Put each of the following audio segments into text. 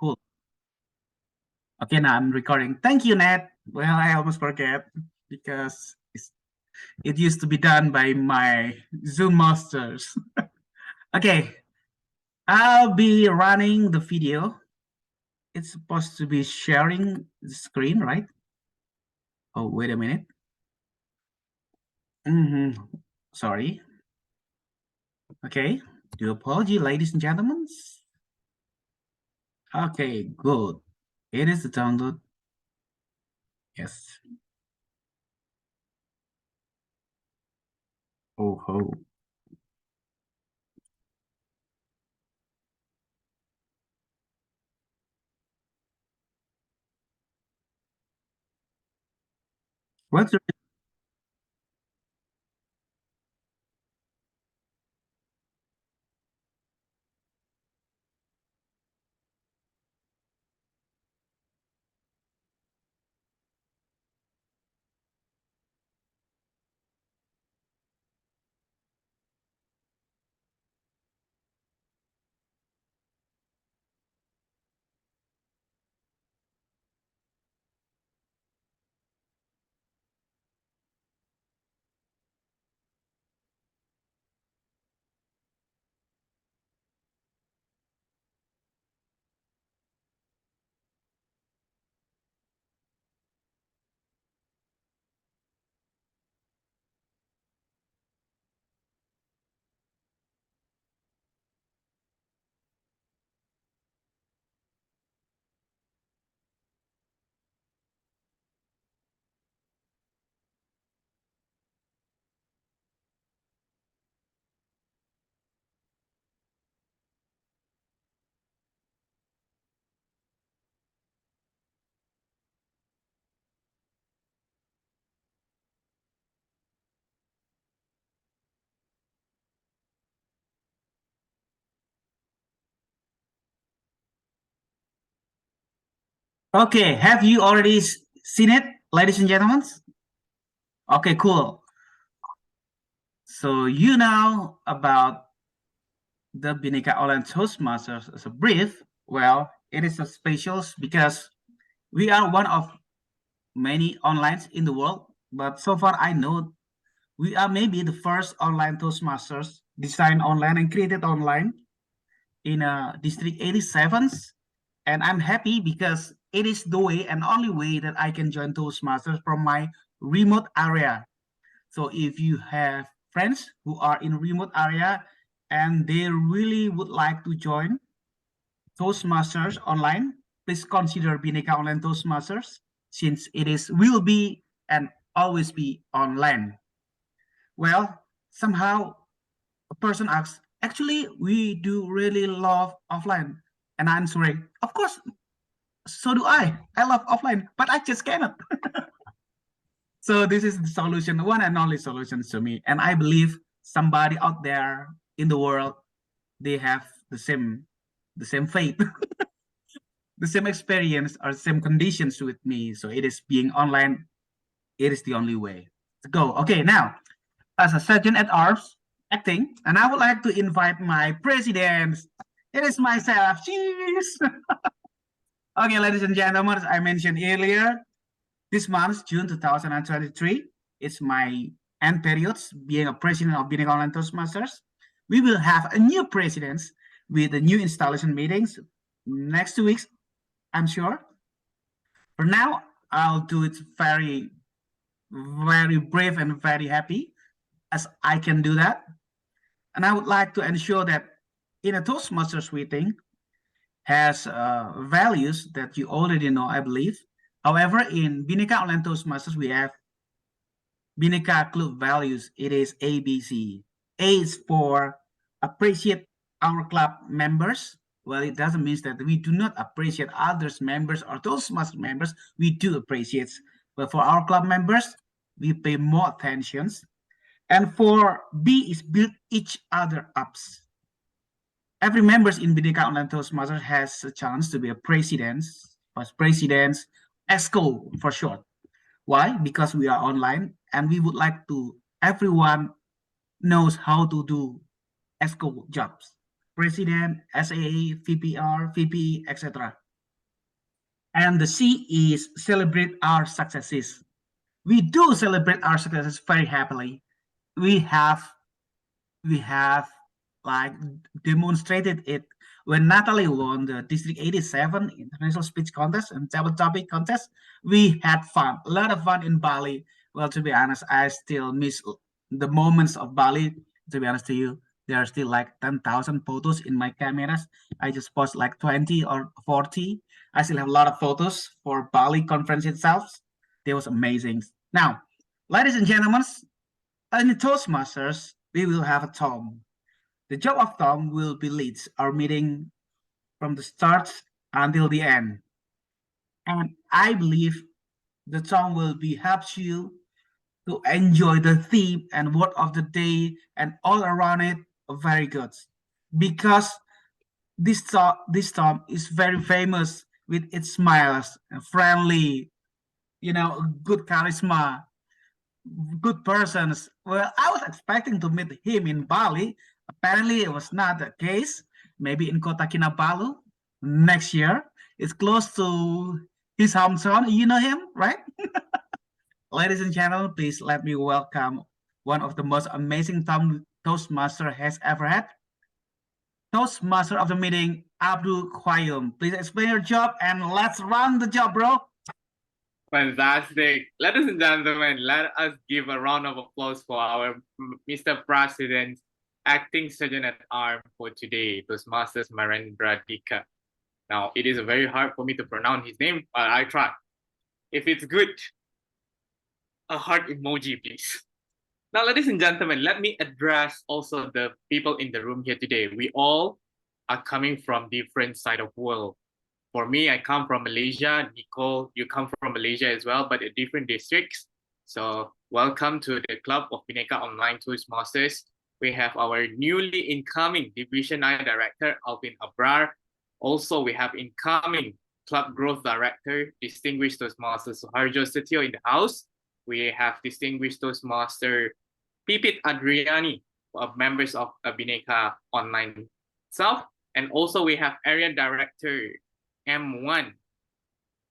Cool. Okay, now I'm recording. Thank you, Nat. Well, I almost forget because it used to be done by my Zoom masters. Okay, I'll be running the video. It's supposed to be sharing the screen, right? Oh, wait a minute. Sorry. Okay, do apology, ladies and gentlemen. Okay, good. It is the download. Yes. Oh, ho. What's the Okay, have you already seen it, ladies and gentlemen? Okay, cool. So you know about the Bhinneka Online Toastmasters as a brief. Well, it is a special because we are one of many onlines in the world. But so far, I know we are maybe the first online Toastmasters designed online and created online in District 87. And I'm happy because it is the way and only way that I can join Toastmasters from my remote area. So if you have friends who are in remote area and they really would like to join Toastmasters online, please consider Bhinneka Online Toastmasters since it is will be and always be online. Well, somehow a person asks, actually, we do really love offline. And I'm sorry, of course, so do I. I love offline, but I just cannot. So this is the solution, one and only solution to me. And I believe somebody out there in the world, they have the same fate, the same experience or same conditions with me. So it is being online, it is the only way to go. Okay, now as a sergeant at arms acting, and I would like to invite my president. It is myself. Cheers. Okay, ladies and gentlemen, as I mentioned earlier, this month, June 2023, it's my end periods being a president of Bhinneka Online Toastmasters. We will have a new president with the new installation meetings next 2 weeks, I'm sure. For now, I'll do it very, very brave and very happy as I can do that. And I would like to ensure that in a Toastmasters meeting has values that you already know, I believe. However, in Bhinneka Online Toastmasters, we have Bhinneka Club values. It is ABC. A is for appreciate our club members. Well, it doesn't mean that we do not appreciate others members or Toastmasters members. We do appreciate. But for our club members, we pay more attentions. And for B is build each other ups. Every members in Bhinneka Online Toastmasters has a chance to be a president, vice president, ESCO for short. Why? Because we are online and we would like to everyone knows how to do ESCO jobs. President, SAA, VPR, VPE, etc. And the C is celebrate our successes. We do celebrate our successes very happily. We have we have like demonstrated it when Natalie won the District 87 International Speech Contest and Table Topic Contest. We had fun, a lot of fun in Bali. Well, to be honest, I still miss the moments of Bali. To be honest to you, there are still like 10,000 photos in my cameras. I just post like 20 or 40. I still have a lot of photos for Bali conference itself. It was amazing. Now, ladies and gentlemen, in the Toastmasters, we will have a Tom. The job of Tom will be lead our meeting from the start until the end. And I believe the Tom will be helps you to enjoy the theme and word of the day and all around it very good. Because this Tom is very famous with its smiles and friendly, good charisma, good persons. Well, I was expecting to meet him in Bali. Apparently, it was not the case. Maybe in Kota Kinabalu next year. It's close to his hometown. You know him, right? Ladies and gentlemen, please let me welcome one of the most amazing Toastmaster has ever had. Toastmaster of the meeting, Abdul Qayyum. Please explain your job and let's run the job, bro. Fantastic. Ladies and gentlemen, let us give a round of applause for our Mr. President, Acting Surgeon at Arm for today, Toastmasters Marendra Dika. Now, it is very hard for me to pronounce his name, but I try. If it's good, a heart emoji, please. Now, ladies and gentlemen, let me address also the people in the room here today. We all are coming from different side of world. For me, I come from Malaysia. Nicole, you come from Malaysia as well, but at different districts. So welcome to the club of Bhinneka Online Toastmasters. We have our newly incoming Division 9 Director, Alvin Abrar. Also, we have incoming Club Growth Director, Distinguished Toastmaster Suharjo Setio in the house. We have Distinguished Toastmaster Pipit Adriani, members of Bhinneka Online itself. And also we have Area Director M1.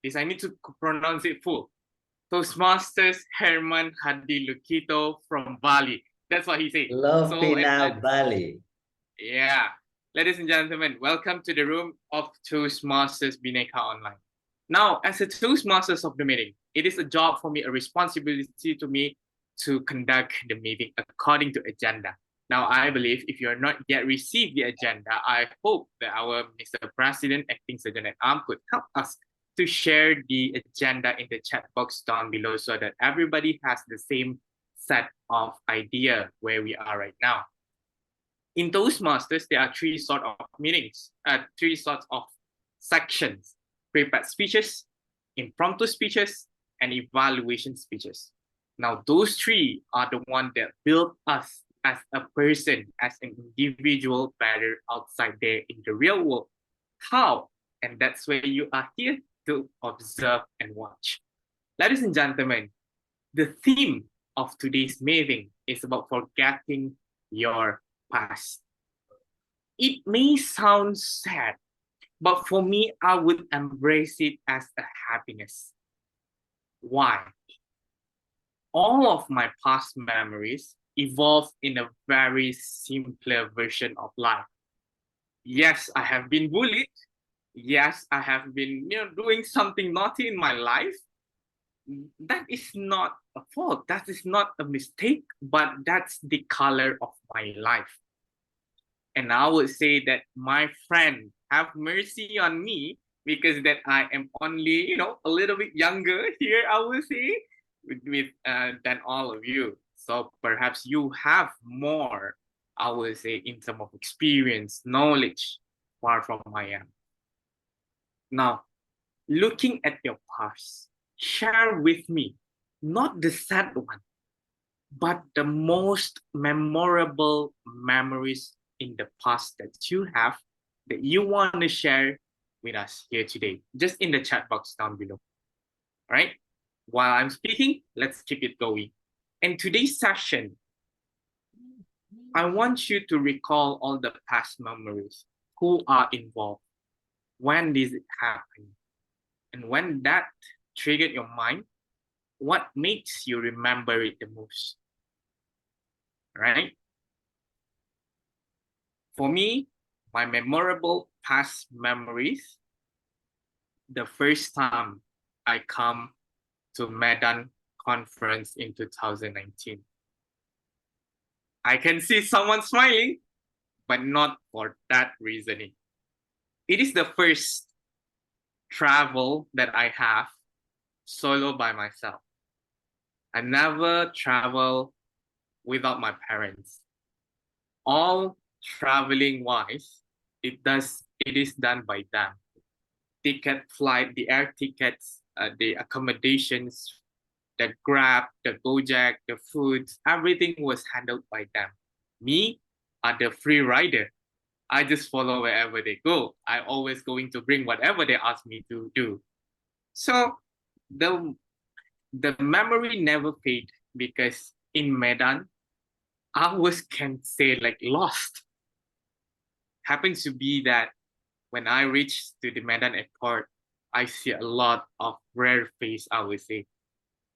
This I need to pronounce it full. Toastmasters Herman Hadi Lukito from Bali. That's what he said. Love Pinang, Bali. Yeah. Ladies and gentlemen, welcome to the room of Toastmasters Bhinneka Online. Now, as a Toastmasters of the meeting, it is a job for me, a responsibility to me to conduct the meeting according to agenda. Now, I believe if you are not yet received the agenda, I hope that our Mr. President, Acting Surgeon at Arm could help us to share the agenda in the chat box down below so that everybody has the same set of idea where we are right now. In Toastmasters, there are three sorts of meetings, three sorts of sections: prepared speeches, impromptu speeches, and evaluation speeches. Now, those three are the ones that build us as a person, as an individual better outside there in the real world. How? And that's where you are here to observe and watch. Ladies and gentlemen, the theme of today's meeting is about forgetting your past. It may sound sad, but for me, I would embrace it as a happiness. Why? All of my past memories evolved in a very simpler version of life. Yes, I have been bullied. Yes, I have been doing something naughty in my life. That is not a fault. That is not a mistake, but that's the color of my life. And I would say that my friend, have mercy on me because that I am only, a little bit younger here, I would say, than all of you. So perhaps you have more, I would say, in terms of experience, knowledge, far from I am. Now, looking at your past, share with me, not the sad one, but the most memorable memories in the past that you have that you want to share with us here today, just in the chat box down below. All right? While I'm speaking, let's keep it going. In today's session, I want you to recall all the past memories, who are involved, when did it happen, And when that triggered your mind, what makes you remember it the most? Right? For me, my memorable past memories, the first time I come to Medan conference in 2019. I can see someone smiling, but not for that reasoning. It is the first travel that I have solo by myself. I never travel without my parents. All traveling wise, it is done by them. Ticket, flight, the air tickets, the accommodations, the Grab, the Gojek, the foods, everything was handled by them. Me, the free rider. I just follow wherever they go. I always going to bring whatever they ask me to do. So the memory never fade because in Medan, I was can say like lost. Happens to be that when I reached to the Medan airport, I see a lot of rare face, I would say.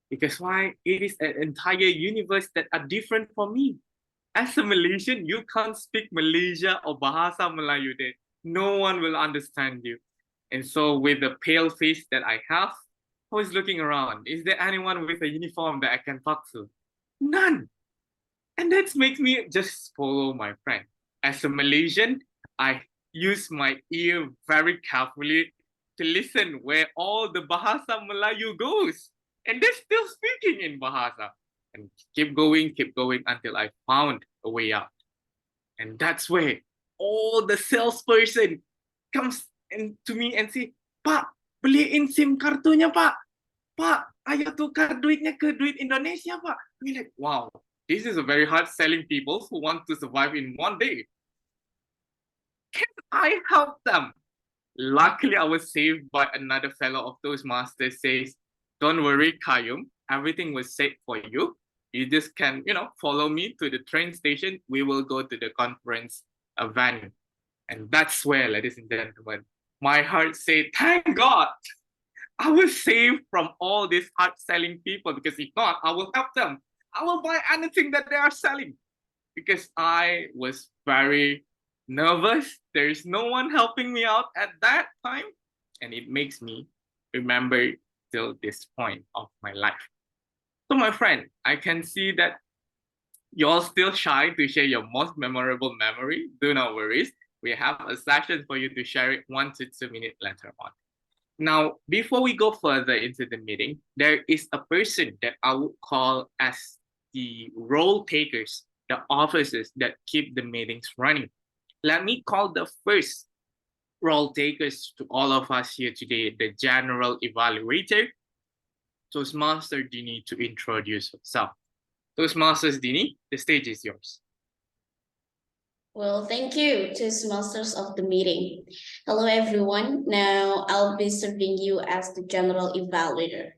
Because why? It is an entire universe that are different for me. As a Malaysian, you can't speak Malaysia or Bahasa Melayu there. No one will understand you. And so with the pale face that I have, I was looking around. Is there anyone with a uniform that I can talk to? None. And that makes me just follow my friend. As a Malaysian, I use my ear very carefully to listen where all the Bahasa Melayu goes. And they're still speaking in Bahasa. And keep going until I found a way out. And that's where all the salesperson comes to me and say, Pak, beliin SIM kartunya, Pak. Pak, ayo tukar duitnya ke duit Indonesia, Pak. We're like, wow, this is a very hard selling people who want to survive in one day. Can I help them? Luckily, I was saved by another fellow of those masters says, don't worry, Kayum, everything was safe for you. You just can, follow me to the train station. We will go to the conference venue. And that's where, ladies and gentlemen, my heart said, thank God, I was saved from all these hard-selling people because if not, I will help them. I will buy anything that they are selling because I was very nervous. There is no one helping me out at that time. And it makes me remember till this point of my life. So my friend, I can see that you're still shy to share your most memorable memory. Do not worry. We have a session for you to share it 1 to 2 minutes later on. Now, before we go further into the meeting, there is a person that I would call as the role takers, the officers that keep the meetings running. Let me call the first role takers to all of us here today, the general evaluator, Toastmaster Dini, to introduce yourself. Toastmasters Dini, the stage is yours. Well, thank you, Toastmasters of the meeting. Hello, everyone. Now I'll be serving you as the general evaluator.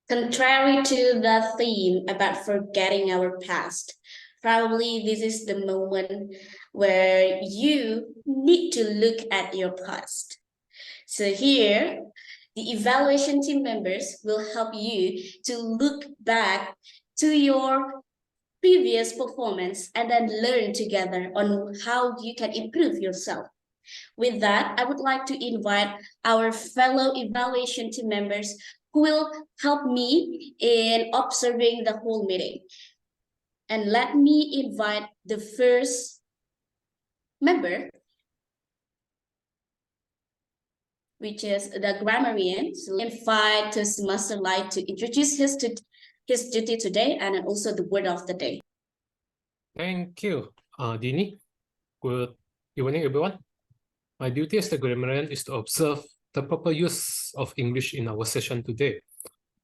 Contrary to the theme about forgetting our past, probably this is the moment where you need to look at your past. So here, the evaluation team members will help you to look back to your previous performance and then learn together on how you can improve yourself. With that, I would like to invite our fellow evaluation team members who will help me in observing the whole meeting. And let me invite the first member, which is the grammarian. So invite Toastmaster Light to introduce his duty today and also the word of the day. Thank you, Dini. Good evening, everyone. My duty as the grammarian is to observe the proper use of English in our session today.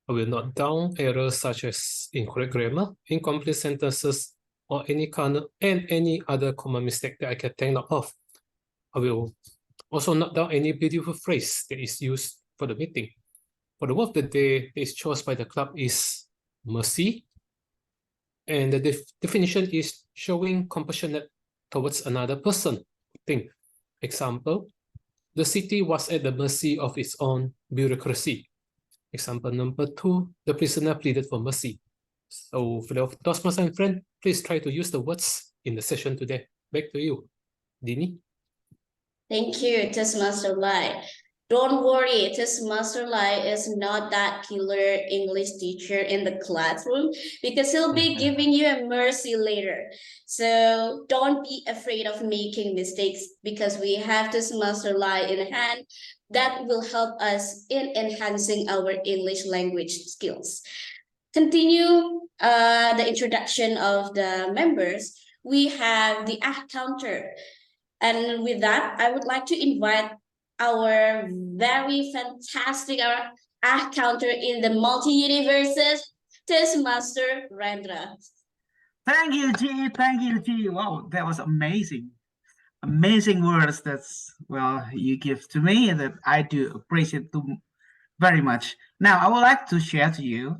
I will note down errors such as incorrect grammar, incomplete sentences, or any other common mistake that I can think of. I will also note down any beautiful phrase that is used for the meeting. For the word of the day that is chosen by the club is mercy. And the definition is showing compassionate towards another person. Think. Example, the city was at the mercy of its own bureaucracy. Example number 2, the prisoner pleaded for mercy. So, fellow Toastmaster and friend, please try to use the words in the session today. Back to you, Dini. Thank you, Toastmaster Lai. Don't worry, Toastmaster Lai is not that killer English teacher in the classroom because he'll be giving you a mercy later. So don't be afraid of making mistakes because we have Toastmaster Lai in hand that will help us in enhancing our English language skills. Continue the introduction of the members. We have the act counter. And with that, I would like to invite our very fantastic act counter in the multi-universes, Toastmaster Rendra. Thank you, G. Thank you, G. Wow, that was amazing. Amazing words that's, well, you give to me that I do appreciate too very much. Now, I would like to share to you,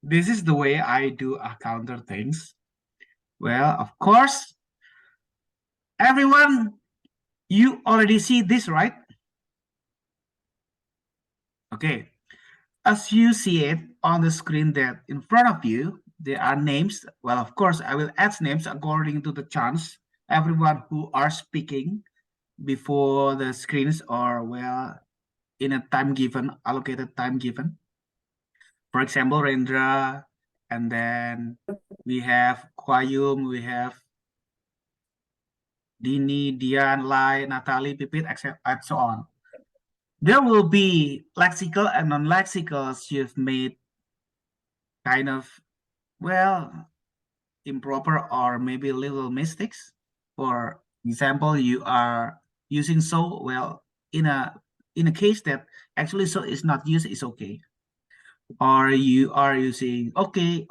this is the way I do counter things. Well, of course, everyone, you already see this, right? Okay, as you see it on the screen that in front of you, there are names. Well, of course, I will add names according to the chance. Everyone who are speaking before the screens or, well, in a time given, allocated time given. For example, Rendra, and then we have Kwayum, we have Dini, Dian, Lai, Natalie, Pipit, etc., and so on. There will be lexical and non-lexicals you've made kind of, well, improper or maybe little mistakes. For example, you are using so, well, in a case that actually so is not used, is okay. Or you are using okay.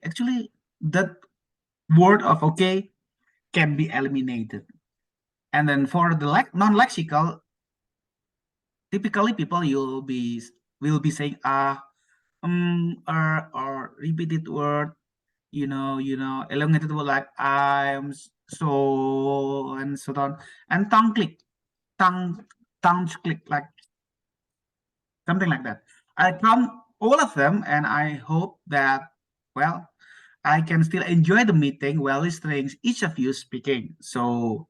Actually, that word of okay can be eliminated. And then for the non-lexical, typically people will be saying or repeated word, elongated word like I'm so and so on, and tongue click like something like that. I count all of them, and I hope that, well, I can still enjoy the meeting while listening each of you speaking. So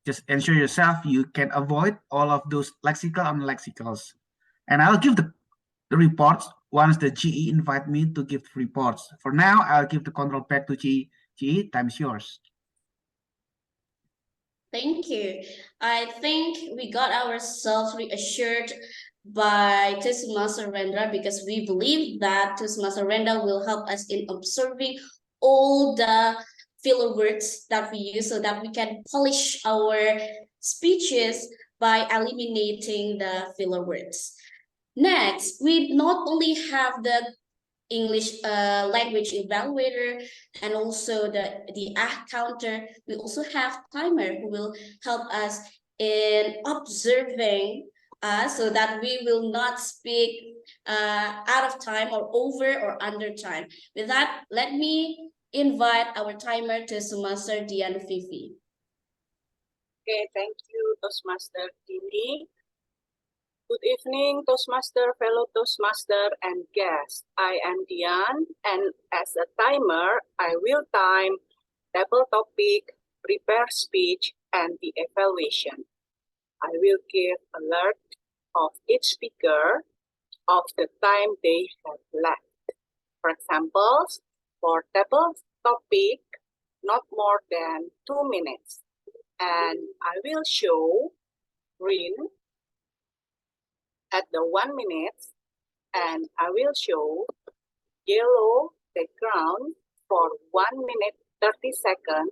just ensure yourself you can avoid all of those lexical and lexicals. And I'll give the reports once the GE invite me to give reports. For now, I'll give the control back to GE. GE, time's yours. Thank you. I think we got ourselves reassured by Toastmaster Rendra because we believe that Toastmaster Rendra will help us in observing all the filler words that we use so that we can polish our speeches by eliminating the filler words. Next, we not only have the English language evaluator and also the act counter, we also have timer who will help us in observing us so that we will not speak out of time or over or under time. With that, let me invite our timer to Toastmaster Dian Fifi. Okay, thank you, Toastmaster Dini. Good evening, Toastmaster, fellow Toastmaster, and guests. I am Dian, and as a timer, I will time table topic, prepare speech, and the evaluation. I will give alert of each speaker of the time they have left. For example, for table topic, not more than 2 minutes. And I will show green at the 1 minute, and I will show yellow background for 1 minute 30 seconds,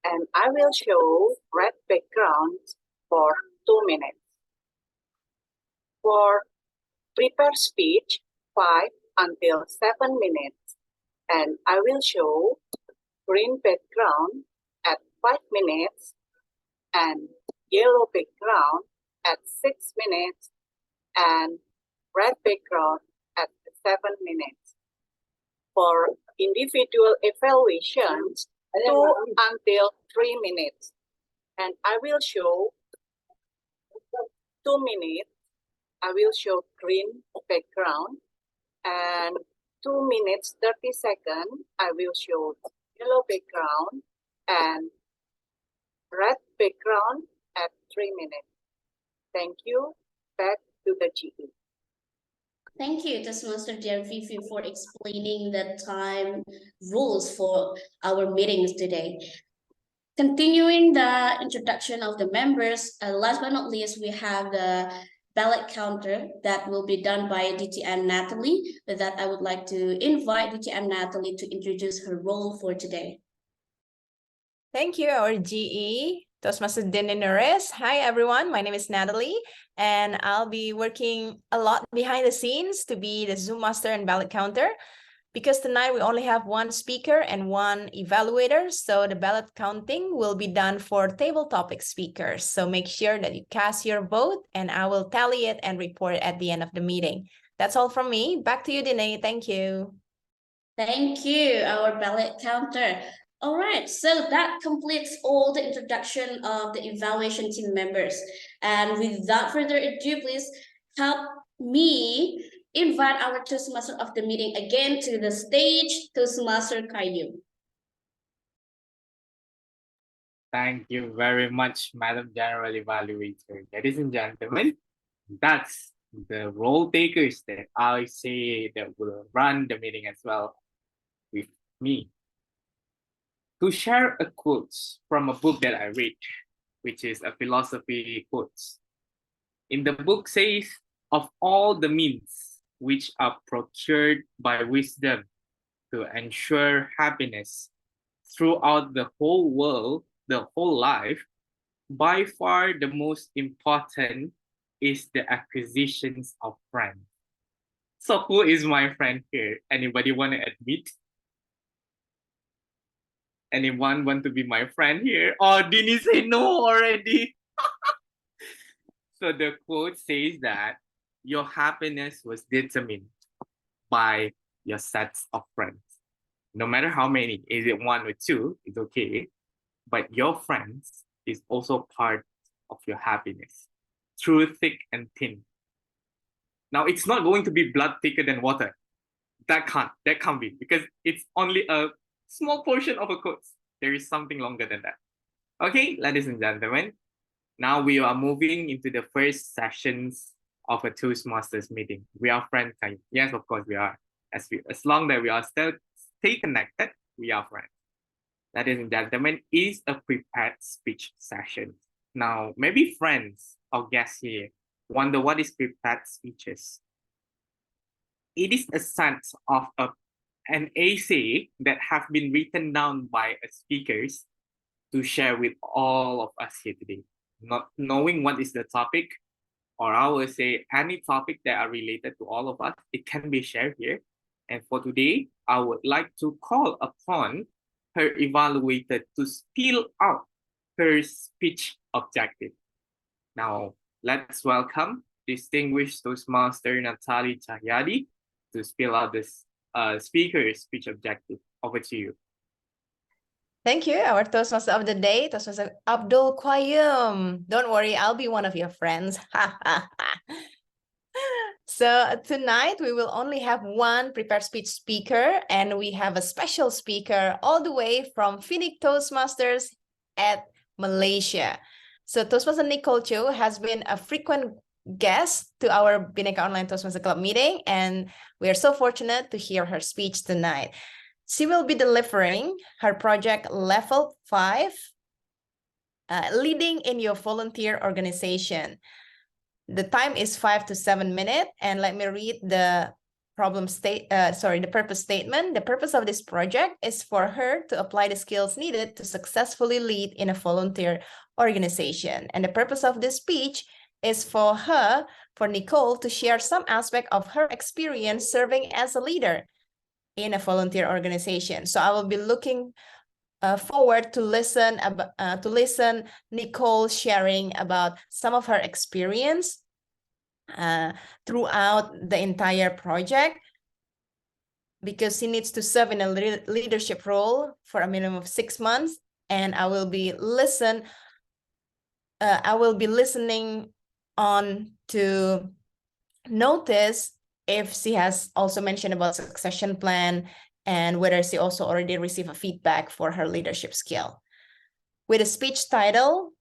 and I will show red background for 2 minutes. For prepare speech, 5 until 7 minutes, and I will show green background at 5 minutes and yellow background at 6 minutes and red background at 7 minutes. For individual evaluations, 2 until 3 minutes. And I will show 2 minutes, I will show green background, and 2 minutes 30 seconds, I will show yellow background and red background at 3 minutes. Thank you. Back to the GE. Thank you, Toastmaster Dear Fifi, for explaining the time rules for our meetings today. Continuing the introduction of the members, last but not least, we have the ballot counter that will be done by DTM Natalie. With that, I would like to invite DTM Natalie to introduce her role for today. Thank you, our GE, Toastmaster Dinores. Hi, everyone. My name is Natalie, and I'll be working a lot behind the scenes to be the Zoom master and ballot counter. Because tonight we only have one speaker and one evaluator, so the ballot counting will be done for table topic speakers. So make sure that you cast your vote, and I will tally it and report it at the end of the meeting. That's all from me. Back to you, Dine. Thank you. Thank you, our ballot counter. All right, so that completes all the introduction of the evaluation team members. And without further ado, please help me invite our Toastmaster of the meeting again to the stage, Toastmaster Kayu. Thank you very much, Madam General Evaluator. Ladies and gentlemen, that's the role takers that I say that will run the meeting as well with me. To share a quote from a book that I read, which is a philosophy quotes. In the book says, of all the means which are procured by wisdom to ensure happiness throughout the whole world, the whole life, by far the most important is the acquisitions of friends. So who is my friend here? Anybody want to admit? Anyone want to be my friend here? Oh, Dini say no already. So the quote says that your happiness was determined by your sets of friends. No matter how many, is it 1 or 2, it's okay. But your friends is also part of your happiness through thick and thin. Now, it's not going to be blood thicker than water. That can't be, because it's only a small portion of a quote. There is something longer than that. Okay, ladies and gentlemen, now we are moving into the first sessions of a Toastmasters meeting. We are friends, right? Yes, of course we are. As long as we are still stay connected, we are friends. Ladies and gentlemen, is a prepared speech session. Now, maybe friends or guests here wonder what is prepared speeches. It is a set of an essay that have been written down by speakers to share with all of us here today. Not knowing what is the topic, or I will say any topic that are related to all of us, it can be shared here. And for today, I would like to call upon her evaluator to spill out her speech objective. Now, let's welcome distinguished Toastmaster Natali Cahyadi to spill out this speaker's speech objective. Over to you. Thank you, our Toastmaster of the day, Toastmaster Abdul Qayyum. Don't worry, I'll be one of your friends. So tonight we will only have one prepared speech speaker, and we have a special speaker all the way from Phoenix Toastmasters at Malaysia. So Toastmaster Nicole Cho has been a frequent guest to our Bhinneka Online Toastmaster Club meeting, and we are so fortunate to hear her speech tonight. She will be delivering her project Level 5, Leading in Your Volunteer Organization. The time is 5 to 7 minutes, and let me read the the purpose statement. The purpose of this project is for her to apply the skills needed to successfully lead in a volunteer organization. And the purpose of this speech is for Nicole, to share some aspect of her experience serving as a leader in a volunteer organization. So I will be looking forward to listen Nicole sharing about some of her experience throughout the entire project, because she needs to serve in a leadership role for a minimum of 6 months, and I will be listening on to notice if she has also mentioned about succession plan and whether she also already received a feedback for her leadership skill. With a speech title,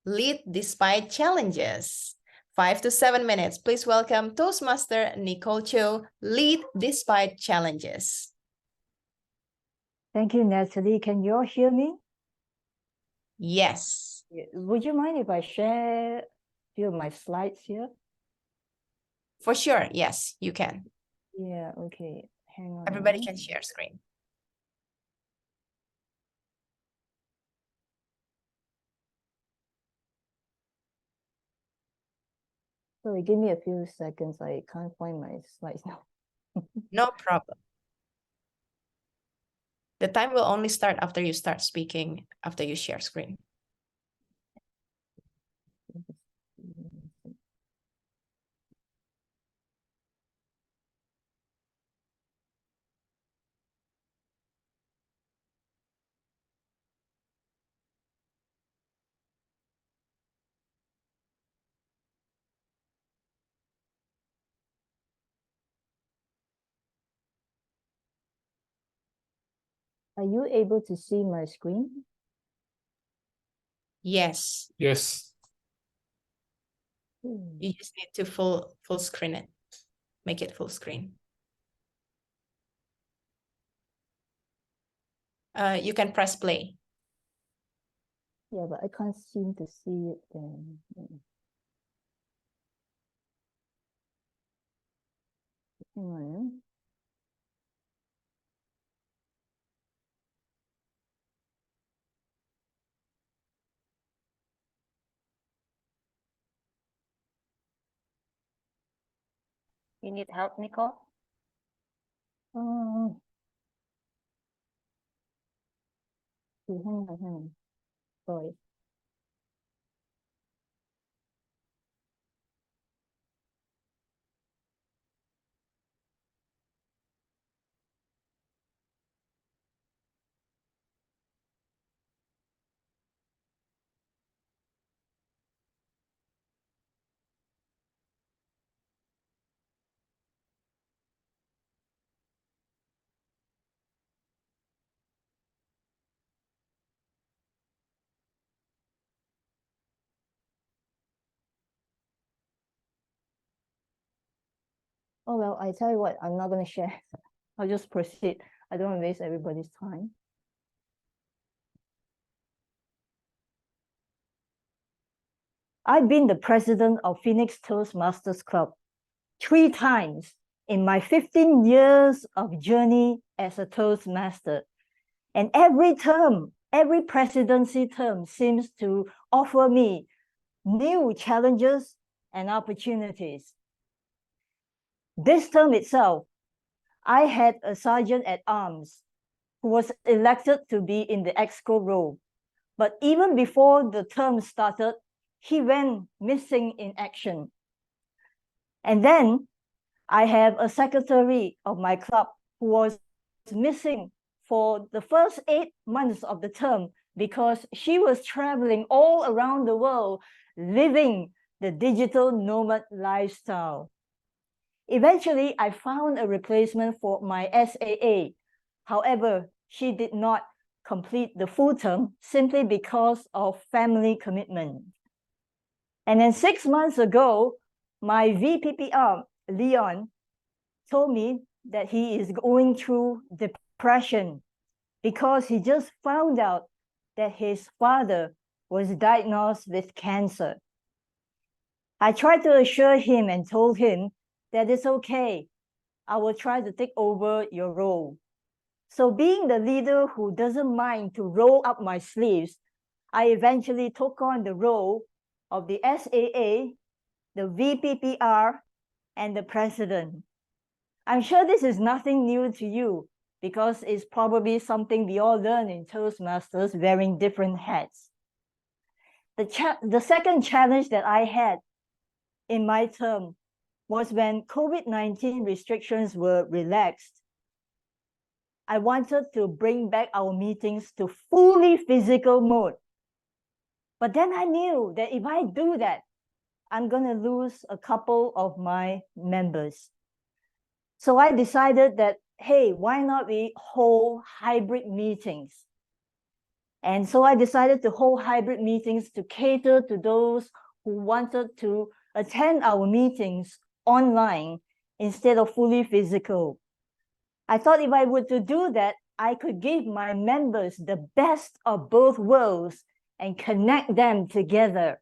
Lead Despite Challenges. 5 to 7 minutes. Please welcome Toastmaster Nicole Cho, Lead Despite Challenges. Thank you, Natalie. Can you all hear me? Yes. Would you mind if I share a few of my slides here? For sure. Yes, you can. Yeah, okay. Hang on. Everybody can share screen. Sorry, give me a few seconds. I can't find my slides now. No problem. The time will only start after you start speaking, after you share screen. Are you able to see my screen? Yes, Yes. you just need to full screen it. Make it full screen. You can press play. Yeah, but I can't seem to see it then. Hang on. You need help, Nicole? Hang on. Sorry. Oh, well, I tell you what, I'm not going to share. I'll just proceed. I don't want to waste everybody's time. I've been the president of Phoenix Toastmasters Club 3 times in my 15 years of journey as a Toastmaster. And every term, every presidency term seems to offer me new challenges and opportunities. This term itself, I had a sergeant at arms who was elected to be in the EXCO role. But even before the term started, he went missing in action. And then I have a secretary of my club who was missing for the first 8 months of the term because she was traveling all around the world, living the digital nomad lifestyle. Eventually, I found a replacement for my SAA. However, she did not complete the full term simply because of family commitment. And then 6 months ago, my VPPR, Leon, told me that he is going through depression because he just found out that his father was diagnosed with cancer. I tried to assure him and told him that it's okay. I will try to take over your role. So being the leader who doesn't mind to roll up my sleeves, I eventually took on the role of the SAA, the VPPR, and the president. I'm sure this is nothing new to you because it's probably something we all learn in Toastmasters wearing different hats. The second challenge that I had in my term was when COVID-19 restrictions were relaxed. I wanted to bring back our meetings to fully physical mode. But then I knew that if I do that, I'm going to lose a couple of my members. So I decided that, hey, why not we hold hybrid meetings? And so I decided to hold hybrid meetings to cater to those who wanted to attend our meetings online instead of fully physical. I thought if I were to do that, I could give my members the best of both worlds and connect them together.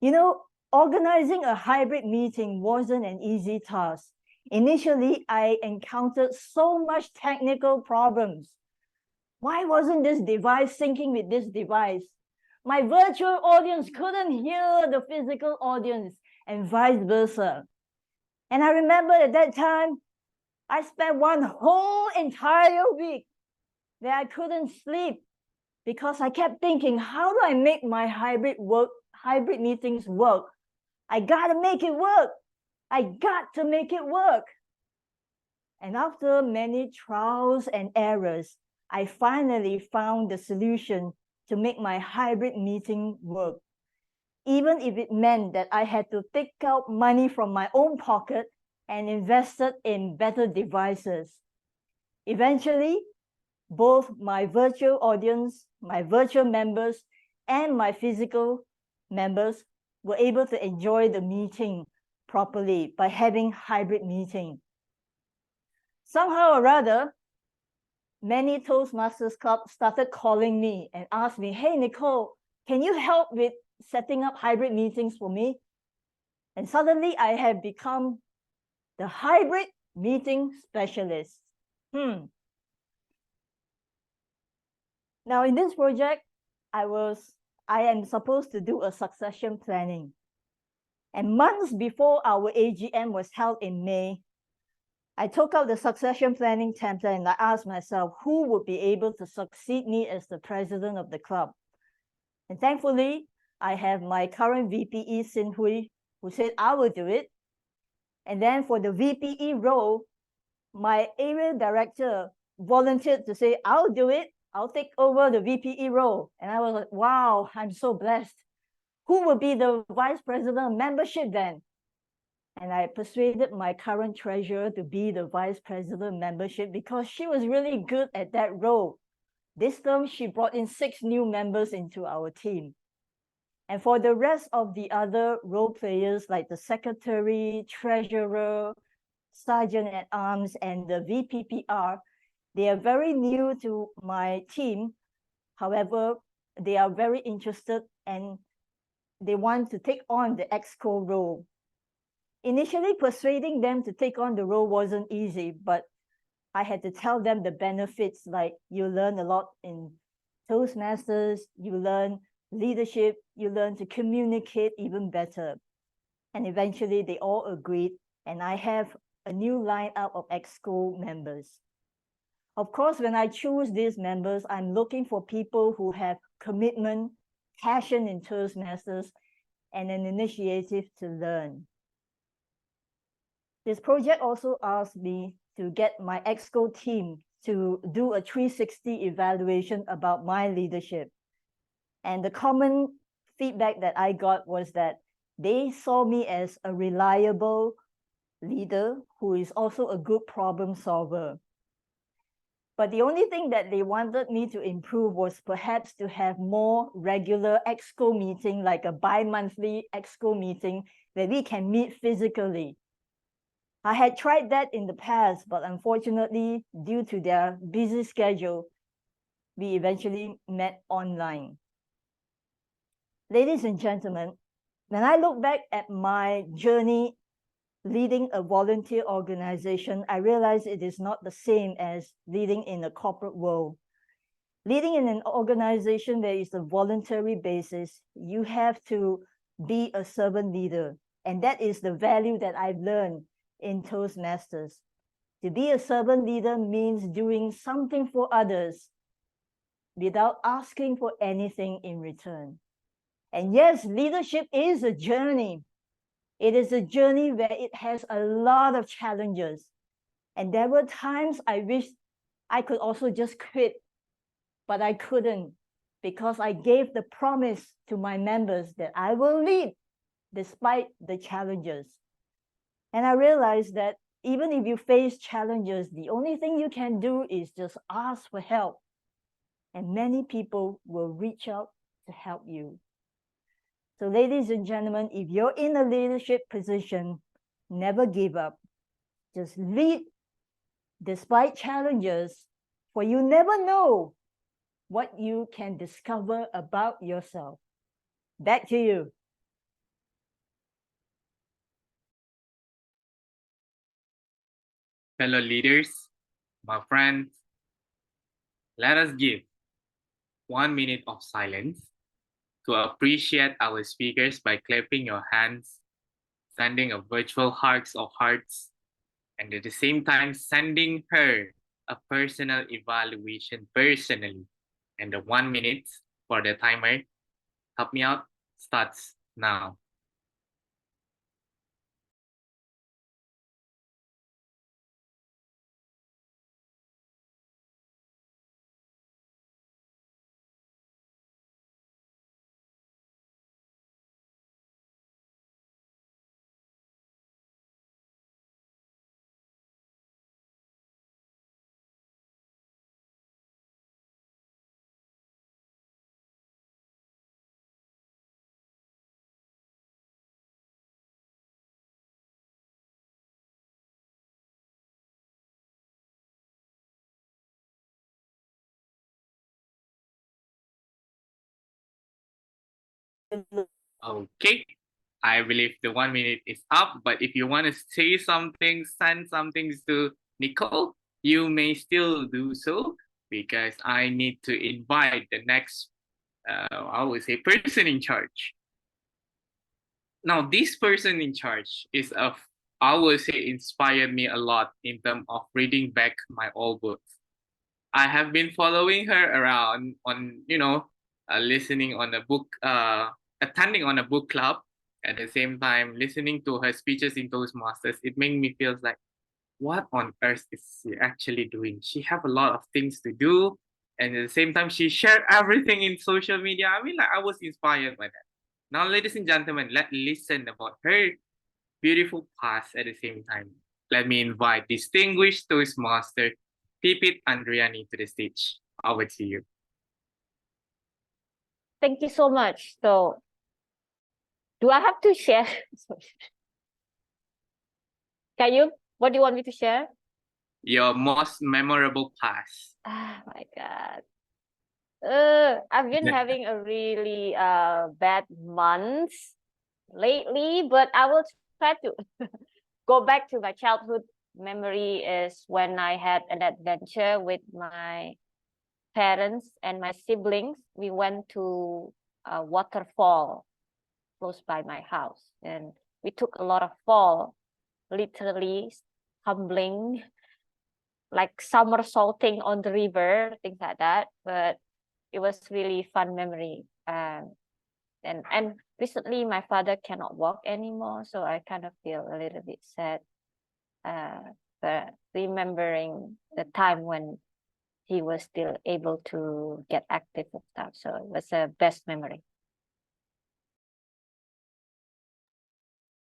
You know, organizing a hybrid meeting wasn't an easy task. Initially, I encountered so much technical problems. Why wasn't this device syncing with this device? My virtual audience couldn't hear the physical audience and vice versa. And I remember at that time, I spent one whole entire week that I couldn't sleep because I kept thinking, how do I make my hybrid meetings work? I gotta make it work. I got to make it work. And after many trials and errors, I finally found the solution to make my hybrid meeting work, even if it meant that I had to take out money from my own pocket and invest it in better devices. Eventually, both my virtual audience, my virtual members, and my physical members were able to enjoy the meeting properly by having hybrid meeting. Somehow or other, many Toastmasters Club started calling me and asked me, hey, Nicole, can you help with setting up hybrid meetings for me? And suddenly I have become the hybrid meeting specialist. Now in this project, I am supposed to do a succession planning. And months before our AGM was held in May, I took out the succession planning template and I asked myself who would be able to succeed me as the president of the club. And thankfully, I have my current VPE, Sin Hui, who said I will do it. And then for the VPE role, my area director volunteered to say, I'll do it. I'll take over the VPE role. And I was like, wow, I'm so blessed. Who will be the vice president of membership then? And I persuaded my current treasurer to be the vice president of membership because she was really good at that role. This term, she brought in 6 new members into our team. And for the rest of the other role players like the secretary, treasurer, sergeant at arms, and the VPPR, they are very new to my team. However, they are very interested and they want to take on the EXCO role. Initially, persuading them to take on the role wasn't easy, but I had to tell them the benefits, like you learn a lot in Toastmasters, you learn leadership, you learn to communicate even better. And eventually they all agreed, and I have a new lineup of EXCO members. Of course, when I choose these members, I'm looking for people who have commitment, passion in Toastmasters, and an initiative to learn. This project also asked me to get my EXCO team to do a 360 evaluation about my leadership. And the common feedback that I got was that they saw me as a reliable leader who is also a good problem solver. But the only thing that they wanted me to improve was perhaps to have more regular EXCO meeting, like a bi-monthly EXCO meeting where we can meet physically. I had tried that in the past, but unfortunately, due to their busy schedule, we eventually met online. Ladies and gentlemen, when I look back at my journey leading a volunteer organization, I realize it is not the same as leading in a corporate world. Leading in an organization where it's a voluntary basis, you have to be a servant leader. And that is the value that I've learned in Toastmasters. To be a servant leader means doing something for others without asking for anything in return. And yes, leadership is a journey. It is a journey where it has a lot of challenges. And there were times I wished I could also just quit, but I couldn't because I gave the promise to my members that I will lead despite the challenges. And I realized that even if you face challenges, the only thing you can do is just ask for help. And many people will reach out to help you. So ladies and gentlemen, if you're in a leadership position, never give up. Just lead despite challenges, for you never know what you can discover about yourself. Back to you. Fellow leaders, my friends, let us give 1 minute of silence to appreciate our speakers by clapping your hands, sending a virtual hugs of hearts, and at the same time sending her a personal evaluation personally. And the 1 minute for the timer, help me out, starts now. Okay, I believe the 1 minute is up, but if you want to say something, send something to Nicole, you may still do so because I need to invite the next, I would say, person in charge. Now, this person in charge is I would say, inspired me a lot in terms of reading back my old books. I have been following her around on, listening on a book, attending on a book club. At the same time, listening to her speeches in Toastmasters, it made me feel like, what on earth is she actually doing? She have a lot of things to do, and at the same time, she shared everything in social media. I mean, like, I was inspired by that. Now, ladies and gentlemen, let's listen about her beautiful past at the same time. Let me invite distinguished Toastmaster Pipit Andriani to the stage. Over to you. Thank you so much. So, do I have to share? Kayum, what do you want me to share? Your most memorable past. Oh my God. I've been having a really bad month lately, but I will try to go back to my childhood memory is when I had an adventure with my parents and my siblings. We went to a waterfall close by my house, and we took a lot of fall, literally tumbling, like somersaulting on the river, things like that. But it was really fun memory. And recently my father cannot walk anymore, so I kind of feel a little bit sad. But remembering the time when he was still able to get active and stuff, so it was a best memory.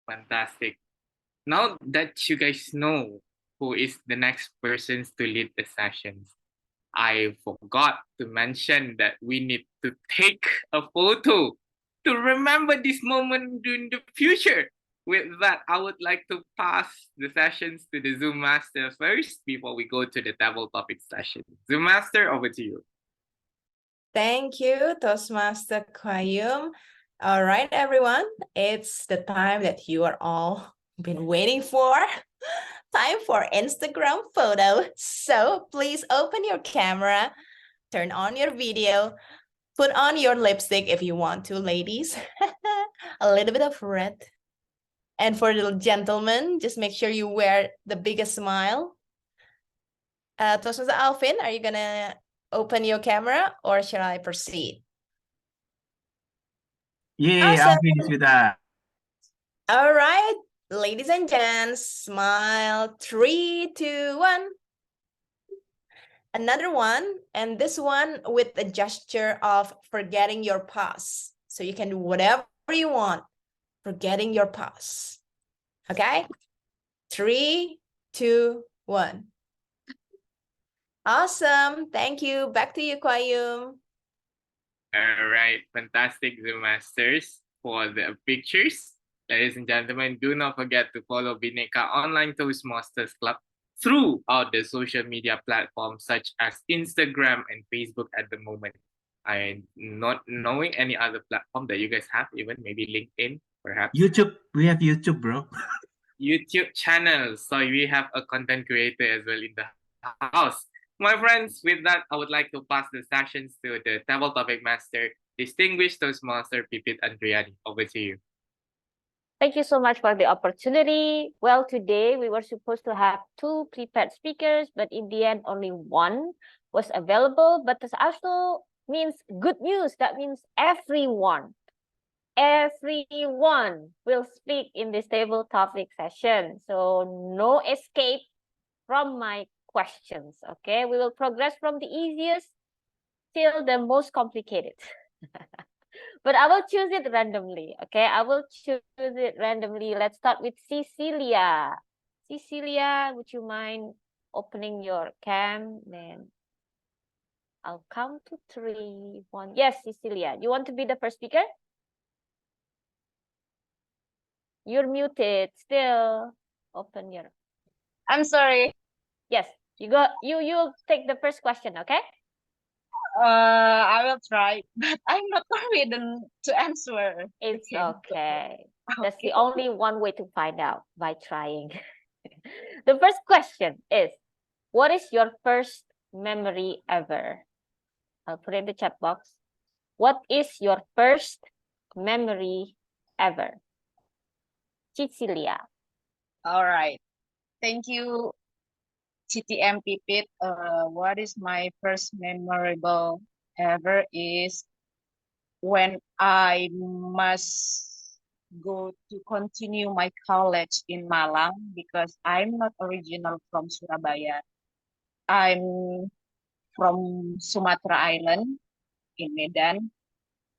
Fantastic. Now that you guys know who is the next person to lead the sessions, I forgot to mention that we need to take a photo to remember this moment in the future. With that, I would like to pass the sessions to the Zoom Master first before we go to the table topic session. Zoom Master, over to you. Thank you, Toastmaster Kayum. All right, everyone, it's the time that you are all been waiting for. Time for Instagram photo. So please open your camera, turn on your video, put on your lipstick if you want to, ladies. A little bit of red. And for the gentlemen, just make sure you wear the biggest smile. Toastmaster Alvin, are you gonna open your camera or shall I proceed? Yeah, Awesome. I'll finish with that. All right, ladies and gents, smile. 3, 2, 1. Another one, and this one with the gesture of forgetting your past. So you can do whatever you want. forgetting your past. Okay? 3, 2, 1. Awesome. Thank you. Back to you, Kwayum. All right, fantastic Zoom Masters for the pictures. Ladies and gentlemen, do not forget to follow Bhinneka Online Toastmasters Club throughout the social media platforms such as Instagram and Facebook at the moment. I'm not knowing any other platform that you guys have, even maybe LinkedIn, perhaps. YouTube, we have YouTube, bro. YouTube channels. So we have a content creator as well in the house. My friends, with that, I would like to pass the sessions to the table topic master, distinguished Toastmaster Pipit Andriani. Over to you. Thank you so much for the opportunity. Well, today we were supposed to have 2 prepared speakers, but in the end, only 1 was available. But this also means good news. That means everyone will speak in this table topic session. So no escape from my questions. Okay, we will progress from the easiest till the most complicated. But I will choose it randomly. Okay, I will choose it randomly. Let's start with Cecilia. Cecilia, would you mind opening your cam? Then I'll count to 3, 1. Yes, Cecilia, you want to be the first speaker? You're muted still. Open your. I'm sorry. Yes, you go. You take the first question. Okay. I will try, but I'm not confident to answer. It's Okay. okay. That's the Okay. only one way to find out, by trying. The first question is, what is your first memory ever? I'll put it in the chat box. What is your first memory ever? Cecilia. All right. Thank you, TTM Pipit. What is my first memorable ever is when I must go to continue my college in Malang because I'm not original from Surabaya. I'm from Sumatra Island in Medan.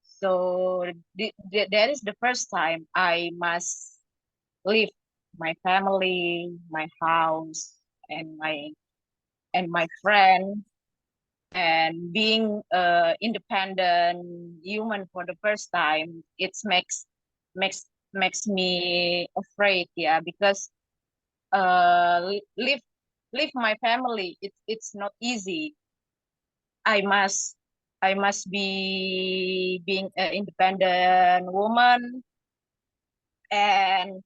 So that is the first time I must leave my family, my house, and my friend, and being independent human for the first time. It makes me afraid, yeah, because leave my family. It's not easy. I must be being an independent woman, and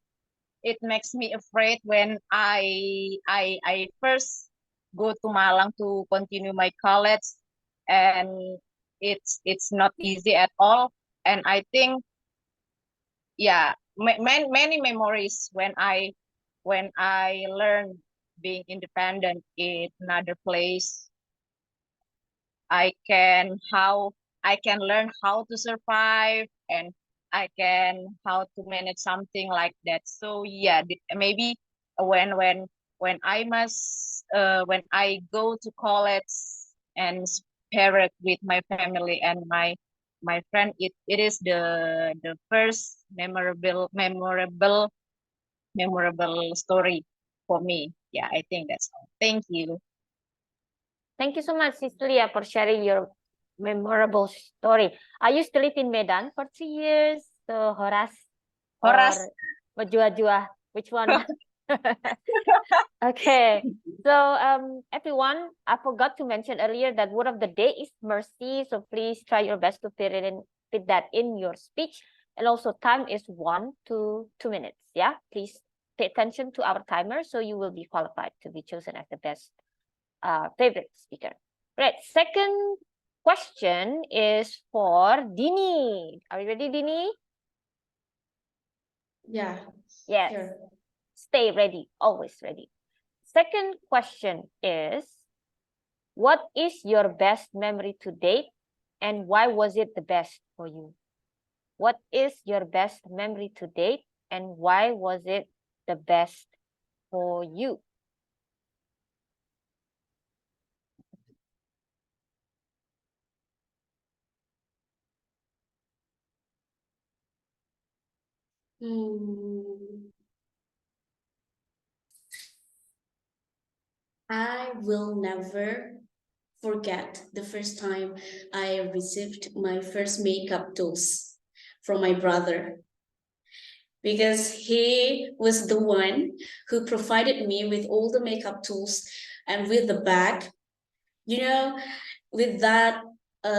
it makes me afraid when I first go to Malang to continue my college, and it's not easy at all. And I think, yeah, many memories when I learned being independent in another place. I can learn how to survive, and I can how to manage something like that. So yeah, maybe when I must when I go to college and share it with my family and my friend, it is the first memorable story for me. Yeah, I think that's all. Thank you. Thank you so much, Cecilia, for sharing your memorable story. I used to live in Medan for 3 years. So Horas Horas. or Majua, which one? Okay. So everyone, I forgot to mention earlier that word of the day is mercy. So please try your best to fit that in your speech. And also time is 1 to 2 minutes. Yeah, please pay attention to our timer so you will be qualified to be chosen as the best favorite speaker. Right. Second question is for Dini. Are you ready, Dini? Yeah. Yes. Sure. Stay ready. Always ready. Second question is, what is your best memory to date and why was it the best for you? What is your best memory to date and why was it the best for you? I will never forget the first time I received my first makeup tools from my brother, because he was the one who provided me with all the makeup tools and with the bag, you know, with that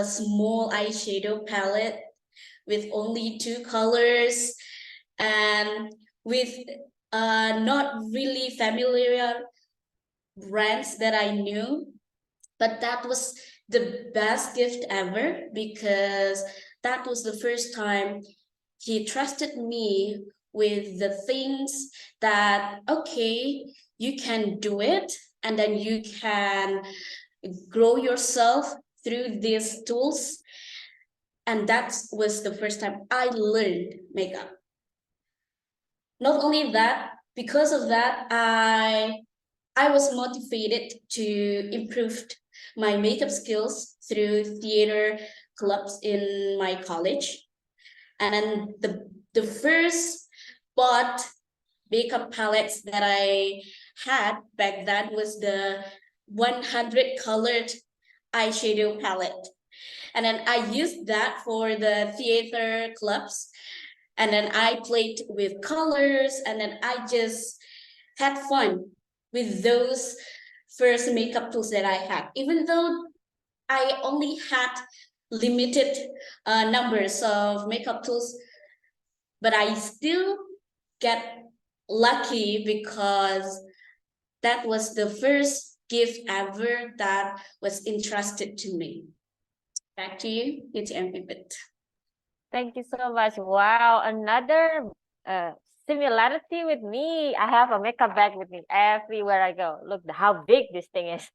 small eyeshadow palette with only 2 colors, and with not really familiar brands that I knew. But that was the best gift ever, because that was the first time he trusted me with the things that, okay, you can do it, and then you can grow yourself through these tools. And that was the first time I learned makeup. Not only that, because of that, I was motivated to improve my makeup skills through theater clubs in my college. And then the first bought makeup palettes that I had back then was the 100 colored eyeshadow palette. And then I used that for the theater clubs. And then I played with colors, and then I just had fun with those first makeup tools that I had. Even though I only had limited numbers of makeup tools, but I still get lucky because that was the first gift ever that was entrusted to me. Back to you, it's Pivot. Thank you so much. Wow, another similarity with me. I have a makeup bag with me everywhere I go. Look how big this thing is.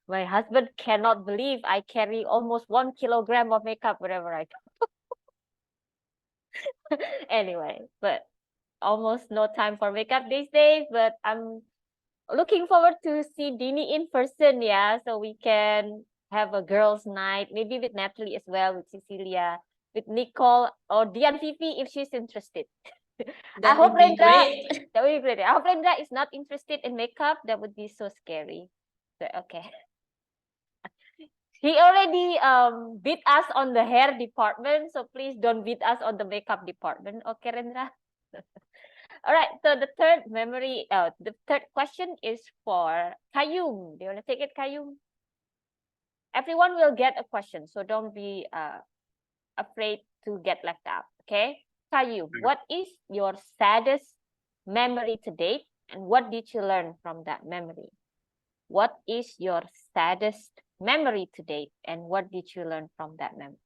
My husband cannot believe I carry almost 1 kilogram of makeup wherever I go. Anyway, but almost no time for makeup these days, but I'm looking forward to see Dini in person, yeah, so we can have a girls' night, maybe with Natalie as well, with Cecilia, with Nicole, or Dian Vivi if she's interested. That would be great. That would be great. I hope Rendra is not interested in makeup. That would be so scary. But okay. He already beat us on the hair department, so please don't beat us on the makeup department. Okay, Rendra? All right, so the third question is for Kayum. Do you want to take it, Kayum? Everyone will get a question, so don't be afraid to get left out, okay? Kayum, what is your saddest memory to date, and what did you learn from that memory? What is your saddest memory to date, and what did you learn from that memory?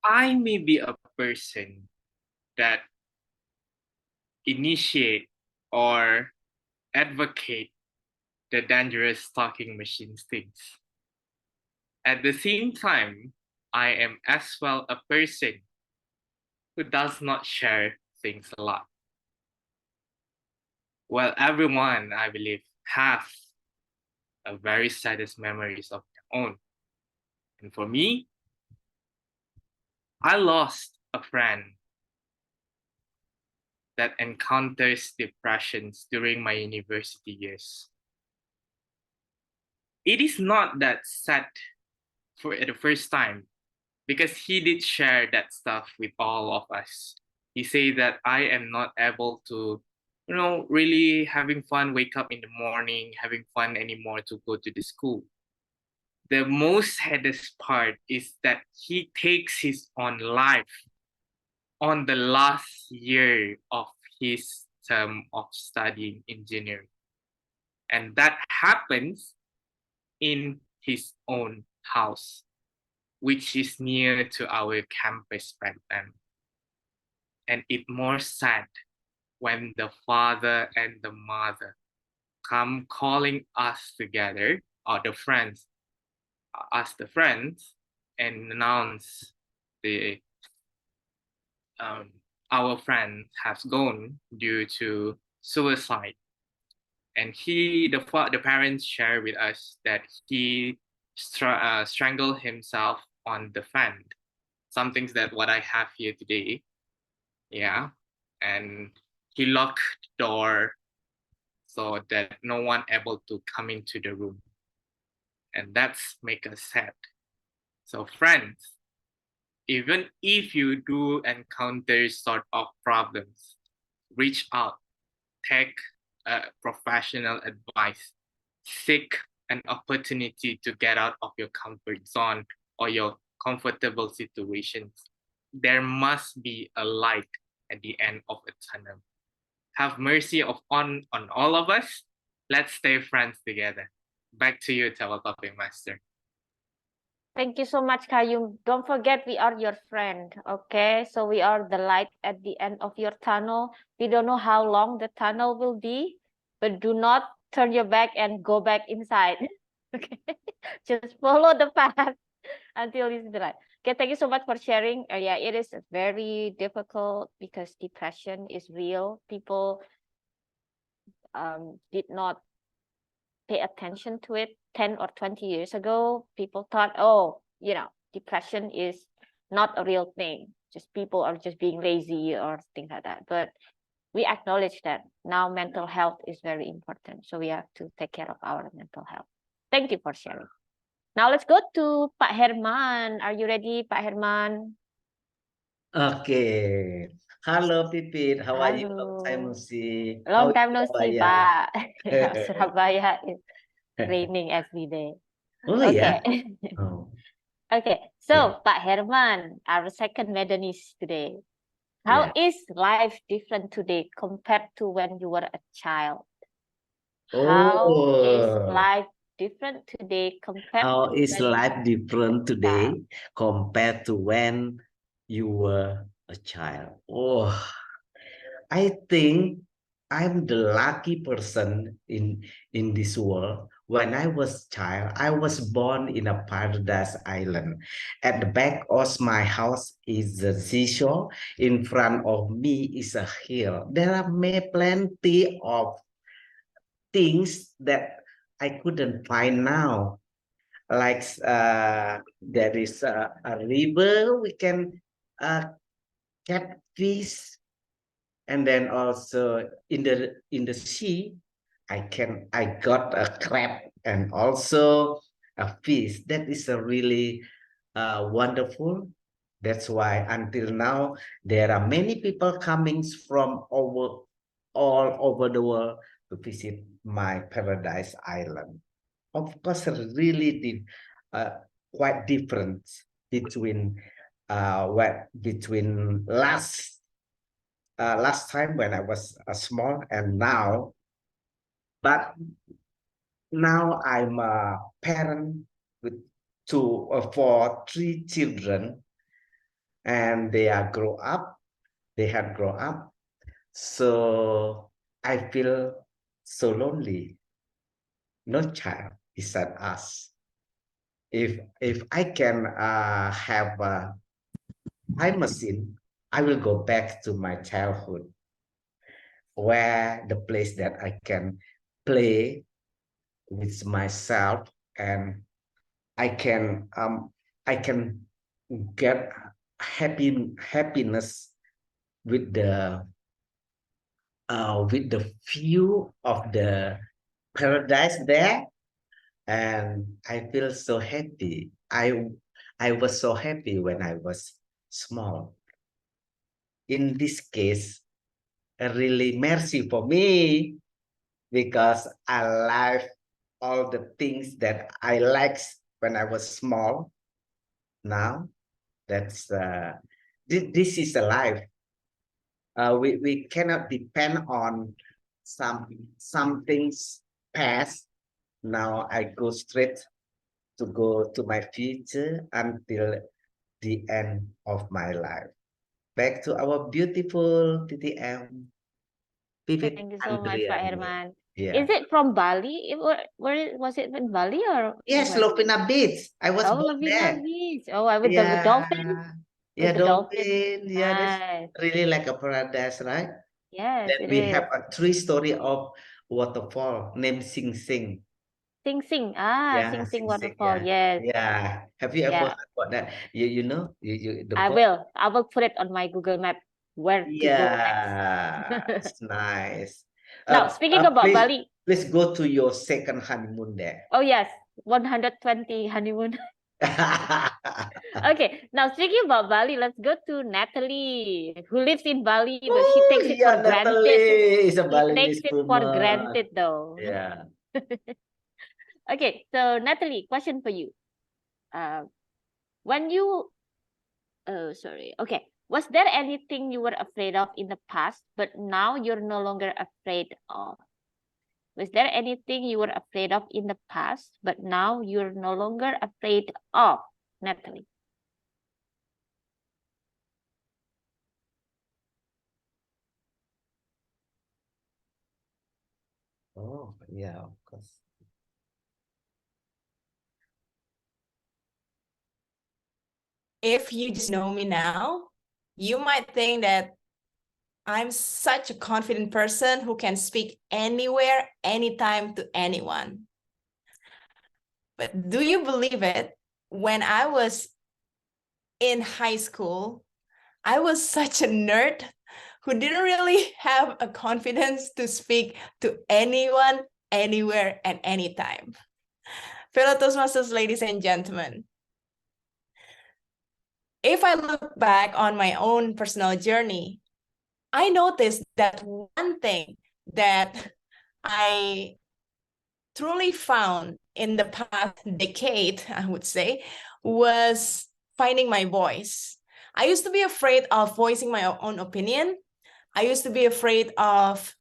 I may be a person that initiate or advocate the dangerous talking machines things. At the same time, I am as well a person who does not share things a lot. Well, everyone, I believe, have a very saddest memories of their own. And for me, I lost a friend that encounters depressions during my university years. It is not that sad for the first time, because he did share that stuff with all of us. He said that I am not able to, really having fun, wake up in the morning, having fun anymore to go to the school. The most saddest part is that he takes his own life on the last year of his term of studying engineering. And that happens in his own house, which is near to our campus back then. And it more sad when the father and the mother come calling us together, or the friends, and announce the our friend has gone due to suicide And the parents share with us that he strangled himself on the fan. Something that what I have here today. Yeah. And he locked the door so that no one able to come into the room. And that's make us sad. So friends, even if you do encounter sort of problems, reach out, take professional advice, seek an opportunity to get out of your comfort zone or your comfortable situations. There must be a light at the end of a tunnel. Have mercy on all of us. Let's stay friends together. Back to you, Table Topic Master. Thank you so much, Kayum. Don't forget, we are your friend, okay? So we are the light at the end of your tunnel. We don't know how long the tunnel will be, but do not turn your back and go back inside, okay? Just follow the path until you see the light. Okay, thank you so much for sharing. Yeah, it is very difficult because depression is real. People did not pay attention to it 10 or 20 years ago. People thought, oh, depression is not a real thing. Just people are just being lazy or things like that. But we acknowledge that now mental health is very important. So we have to take care of our mental health. Thank you for sharing. Now let's go to Pak Herman. Are you ready, Pak Herman? Okay. Halo Pipit, how are you? Long time no Halo. see. How Long is time no see, Surabaya? Pak. Surabaya is raining every day. Oh Okay. yeah. Oh, Okay. yeah. So, Pak Herman, our second Medanese today. How Yeah. is life different today compared to when you were a child? How is Oh, life different today compared how to is when you life different were a child? today compared to when you were a child? Oh, I think I'm the lucky person in this world. When I was child, I was born in a paradise island. At the back of my house is the seashore. In front of me is a hill. There are plenty of things that I couldn't find now. Like there is a river we can catch fish, and then also in the sea I got a crab and also a fish. That is a really wonderful. That's why until now there are many people coming from all over the world to visit my paradise island. Of course, really quite different between between last time when I was small and now. But now I'm a parent with for 3 children, and they are grow up. They have grown up, so I feel so lonely. No child beside us. If I can have a time machine, I will go back to my childhood, where the place that I can play with myself, and I can get happiness with the view of the paradise there, and I feel so happy. I was so happy when I was small. In this case, really mercy for me, because I like all the things that I liked when I was small. Now that's this is a life. We cannot depend on some things past. Now I go straight to go to my future until the end of my life. Back to our beautiful TTM. Pivot Thank you so much, Pak Andrian. Herman. Yeah. Is it from Bali? Was it in Bali or Yes, where? Lovina Beach. I was Oh, born Lovina there. Beach. Oh, with the Yeah. dolphin? Yeah, With the dolphin. dolphin. Yeah, that's Nice. really like a paradise, right? Yes, Then it we have is. a 3 story of waterfall named Sing Sing. Sing Sing. Ah, Yeah, Sing Sing Sing Sing. waterfall. Yeah, Yes. yeah. Have you ever Yeah. heard about that? You know, the I boat. will. I will put it on my Google Map where to go next. Yeah, it's nice. Now, speaking about Please, Bali. please go to your second honeymoon there. Oh yes, 120 honeymoon. Okay, now speaking about Bali, let's go to Natalie, who lives in Bali, but she takes it for Yeah, granted. Natalie is a She Balinese takes it for woman. granted though. Yeah. Okay, so Natalie, question for you. When you, sorry, okay, was there anything you were afraid of in the past, but now you're no longer afraid of? Was there anything you were afraid of in the past, but now you're no longer afraid of, Natalie? Oh, yeah, of course. If you just know me now, you might think that I'm such a confident person who can speak anywhere, anytime to anyone. But do you believe it? When I was in high school, I was such a nerd who didn't really have a confidence to speak to anyone, anywhere, and anytime. Fellow Toastmasters, ladies and gentlemen, if I look back on my own personal journey, I noticed that one thing that I truly found in the past decade, I would say, was finding my voice. I used to be afraid of voicing my own opinion. I used to be afraid of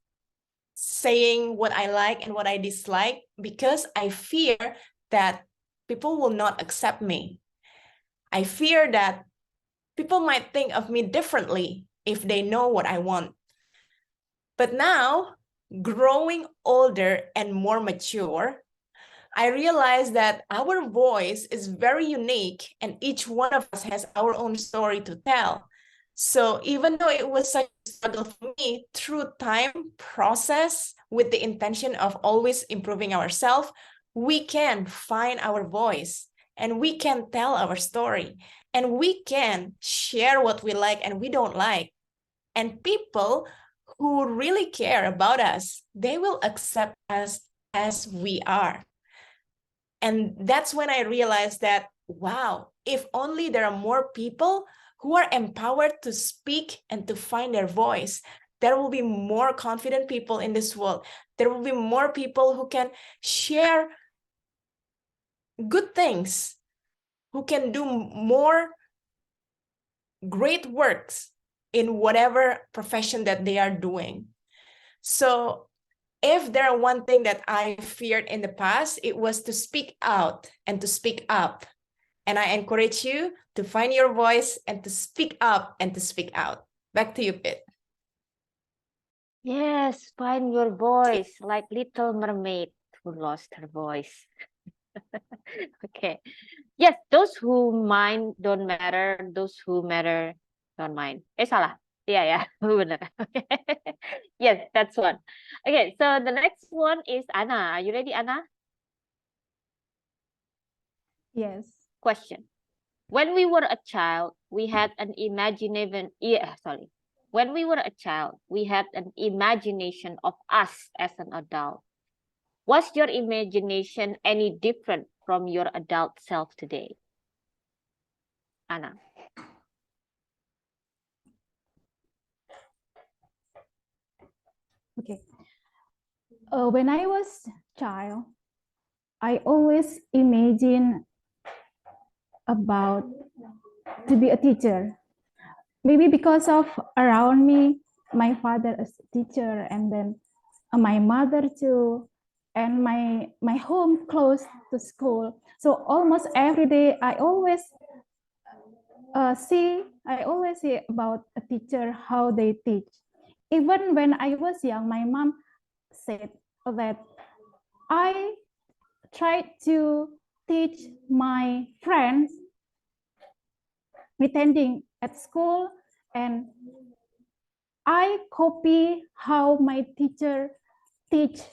saying what I like and what I dislike because I fear that people will not accept me. I fear that people might think of me differently if they know what I want. But now, growing older and more mature, I realized that our voice is very unique and each one of us has our own story to tell. So even though it was such a struggle for me, through time process with the intention of always improving ourselves, we can find our voice and we can tell our story and we can share what we like and we don't like. And people who really care about us, they will accept us as we are. And that's when I realized that, wow, if only there are more people who are empowered to speak and to find their voice, there will be more confident people in this world. There will be more people who can share good things, who can do more great works in whatever profession that they are doing. So if there are one thing that I feared in the past, it was to speak out and to speak up. And I encourage you to find your voice and to speak up and to speak out. Back to you, Pit. Yes, find your voice, like Little Mermaid who lost her voice. Okay. Yes, those who mind don't matter, those who matter don't mind. Salah. Yeah, yeah, benar. Okay. Yes, that's one. Okay, so the next one is Anna. Are you ready, Anna? Yes. Question. When we were a child, we had an imagination. Yeah, sorry. When we were a child, we had an imagination of us as an adult. Was your imagination any different from your adult self today? Anna. Okay. When I was child, I always imagine about to be a teacher. Maybe because of around me, my father is a teacher, and then my mother too, and my home close to school. So almost every day, I always see about a teacher how they teach. Even when I was young, my mom said that I tried to teach my friends attending at school, and I copy how my teacher teach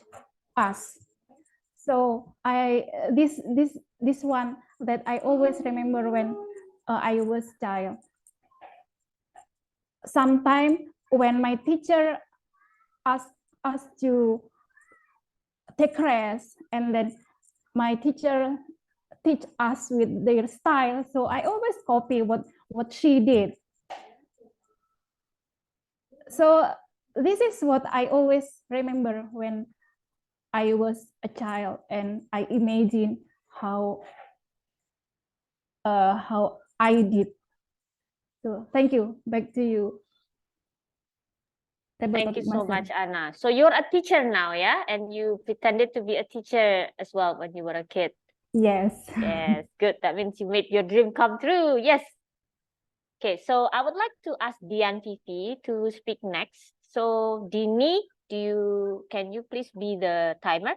us. So this one that I always remember when I was child. Sometimes when my teacher asked us to take rest, and then my teacher teach us with their style, so I always copy what she did. So this is what I always remember when I was a child, and I imagine how I did. So thank you. Back to you. Thank you so much, Anna. So you're a teacher now, yeah? And you pretended to be a teacher as well when you were a kid. Yes. Yes, good. That means you made your dream come true. Yes. Okay, so I would like to ask Dian Vivi to speak next. So Dini, can you please be the timer?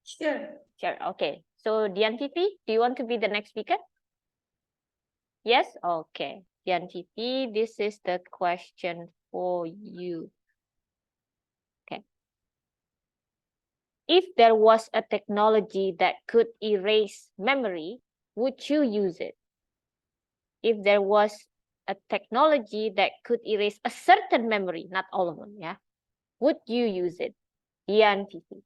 Sure. Sure. Okay. So Dian Vivi, do you want to be the next speaker? Yes? Okay. Dian Vivi, this is the question for you. Okay. If there was a technology that could erase memory, would you use it? If there was a technology that could erase a certain memory, not all of them, yeah, would you use it? Dian Vivi.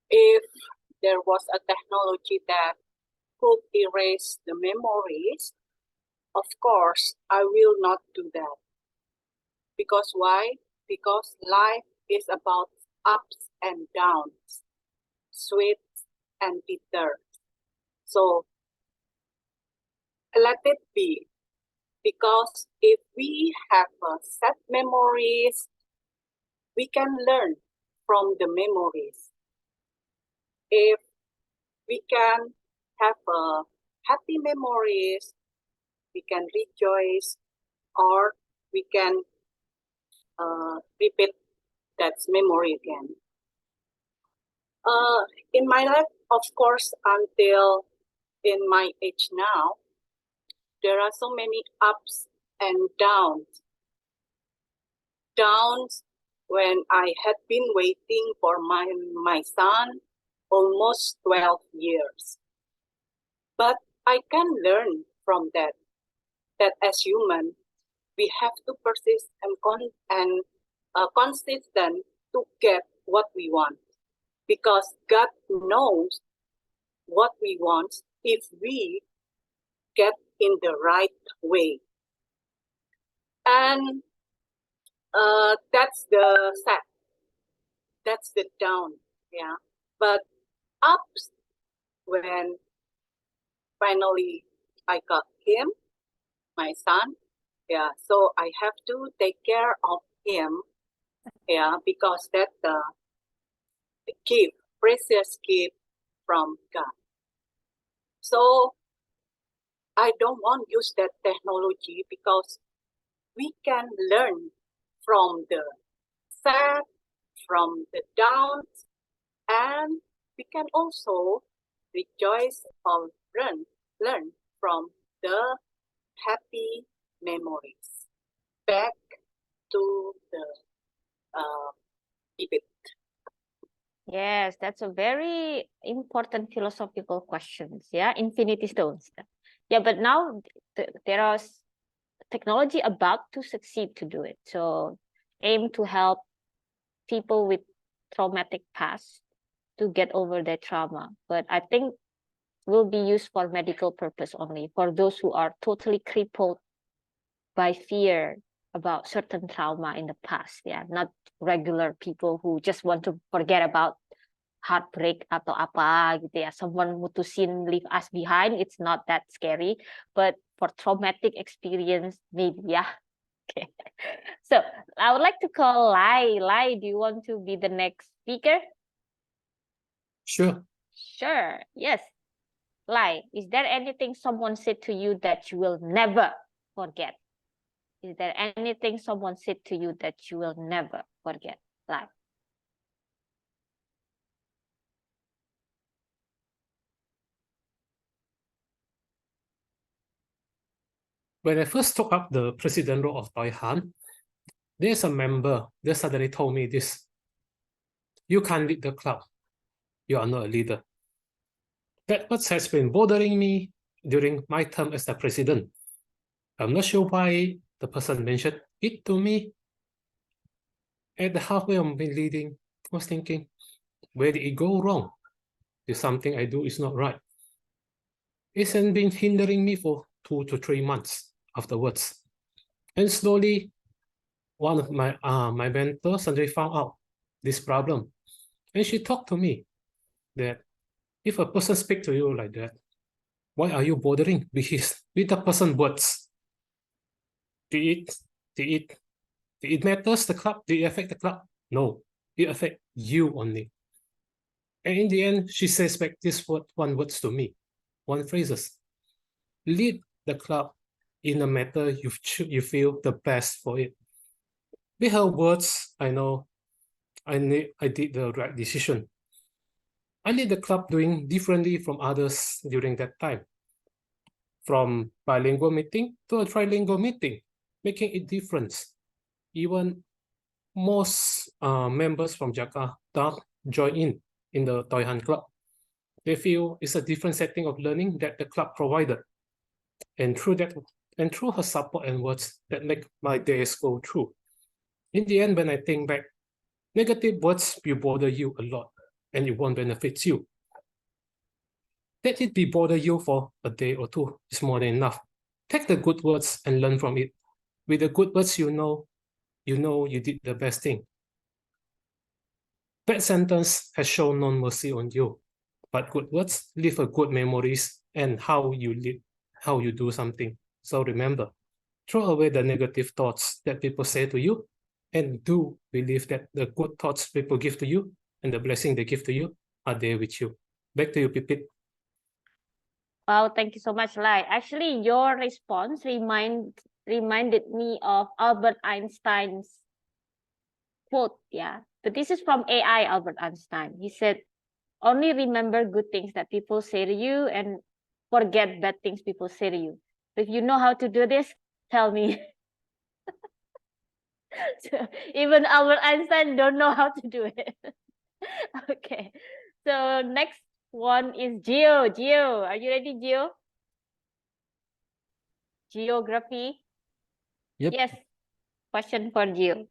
If there was a technology that could erase the memories, of course, I will not do that. Because why? Because life is about ups and downs, sweet and bitter. So let it be. Because if we have sad memories, we can learn from the memories. If we can have happy memories, we can rejoice, or we can repeat that memory again. In my life, of course, until in my age now, there are so many ups and downs. Downs when I had been waiting for my son almost 12 years. But I can learn from that as human, we have to persist and consistent to get what we want. Because God knows what we want if we get in the right way. And that's the sad. That's the down, yeah. But ups, when finally I got him, my son, yeah. So I have to take care of him, yeah, because that's the gift, precious gift from God. So I don't want to use that technology because we can learn from the sad, from the downs, and we can also rejoice or learn from the happy memories. Back to the debate. Yes, that's a very important philosophical questions. Yeah, infinity stones. Yeah, but now there are technology about to succeed to do it. So aim to help people with traumatic past to get over their trauma. But I think will be used for medical purpose only for those who are totally crippled by fear about certain trauma in the past. Yeah, not regular people who just want to forget about heartbreak atau apa gitu ya. Someone mutusin leave us behind, it's not that scary. But for traumatic experience, maybe, yeah. Okay. So I would like to call Lai. Lai, do you want to be the next speaker? Sure. Sure. Yes. Lai, is there anything someone said to you that you will never forget? Is there anything someone said to you that you will never forget? Lai. When I first took up the president role of Toyhan, there's a member that suddenly told me this: "You can't lead the club. You are not a leader." That what has been bothering me during my term as the president. I'm not sure why the person mentioned it to me. At the halfway of me leading, I was thinking, where did it go wrong? If something I do is not right. It's been hindering me for 2 to 3 months afterwards. And slowly, one of my mentors suddenly found out this problem. And she talked to me that if a person speaks to you like that, why are you bothering with the person words? Did it matters the club? Did it affect the club? No, it affect you only. And in the end, she says back this one words to me, one phrases: lead the club in a matter you feel the best for it. With her words, I know I did the right decision. I lead the club doing differently from others during that time. From bilingual meeting to a trilingual meeting, making it different. Even most members from Jakarta join in the Toyhan Club. They feel it's a different setting of learning that the club provided. And through her support and words that make my days go through. In the end, when I think back, negative words will bother you a lot and it won't benefit you. Let it be bother you for a day or two is more than enough. Take the good words and learn from it. With the good words, you know you did the best thing. Bad sentence has shown no mercy on you, but good words leave a good memories and how you do something. So remember, throw away the negative thoughts that people say to you and do believe that the good thoughts people give to you and the blessing they give to you are there with you. Back to you, Pipit. Wow, thank you so much, Lai. Actually, your response reminded me of Albert Einstein's quote, yeah. But this is from AI Albert Einstein. He said, only remember good things that people say to you and forget bad things people say to you. If you know how to do this, tell me. So even Albert Einstein don't know how to do it. Okay. So next one is Geo. Geo, are you ready, Geo? Geography. Yep. Yes. Question for Geo.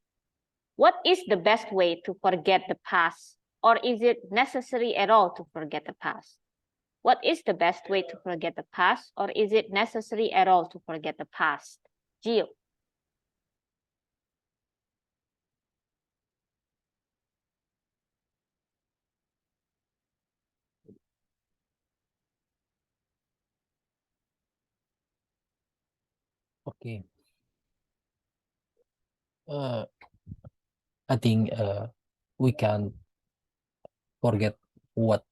What is the best way to forget the past? Or is it necessary at all to forget the past? What is the best way to forget the past? Or is it necessary at all to forget the past? Gio. Okay. I think we can forget what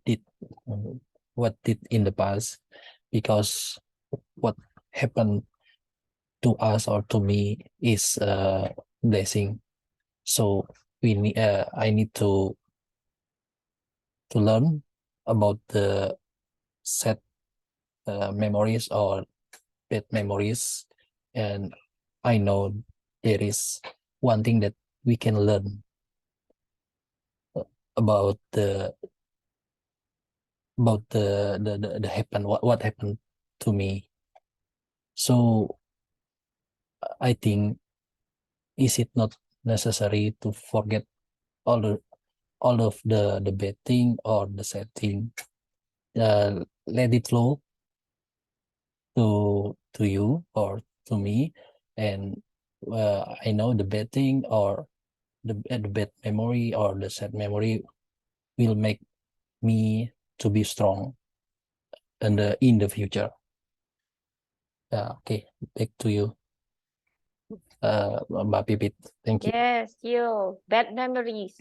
did in the past, because what happened to us or to me is a blessing. So I need to learn about the sad memories or bad memories, and I know there is one thing that we can learn about the what happened to me. So I think, is it not necessary to forget all of the bad thing or the sad thing? Let it flow to you or to me, and I know the bad thing or the bad memory or the sad memory will make me to be strong in the future. Okay, back to you, Mbak Pipit. Thank you. Yes, Gio. Bad memories.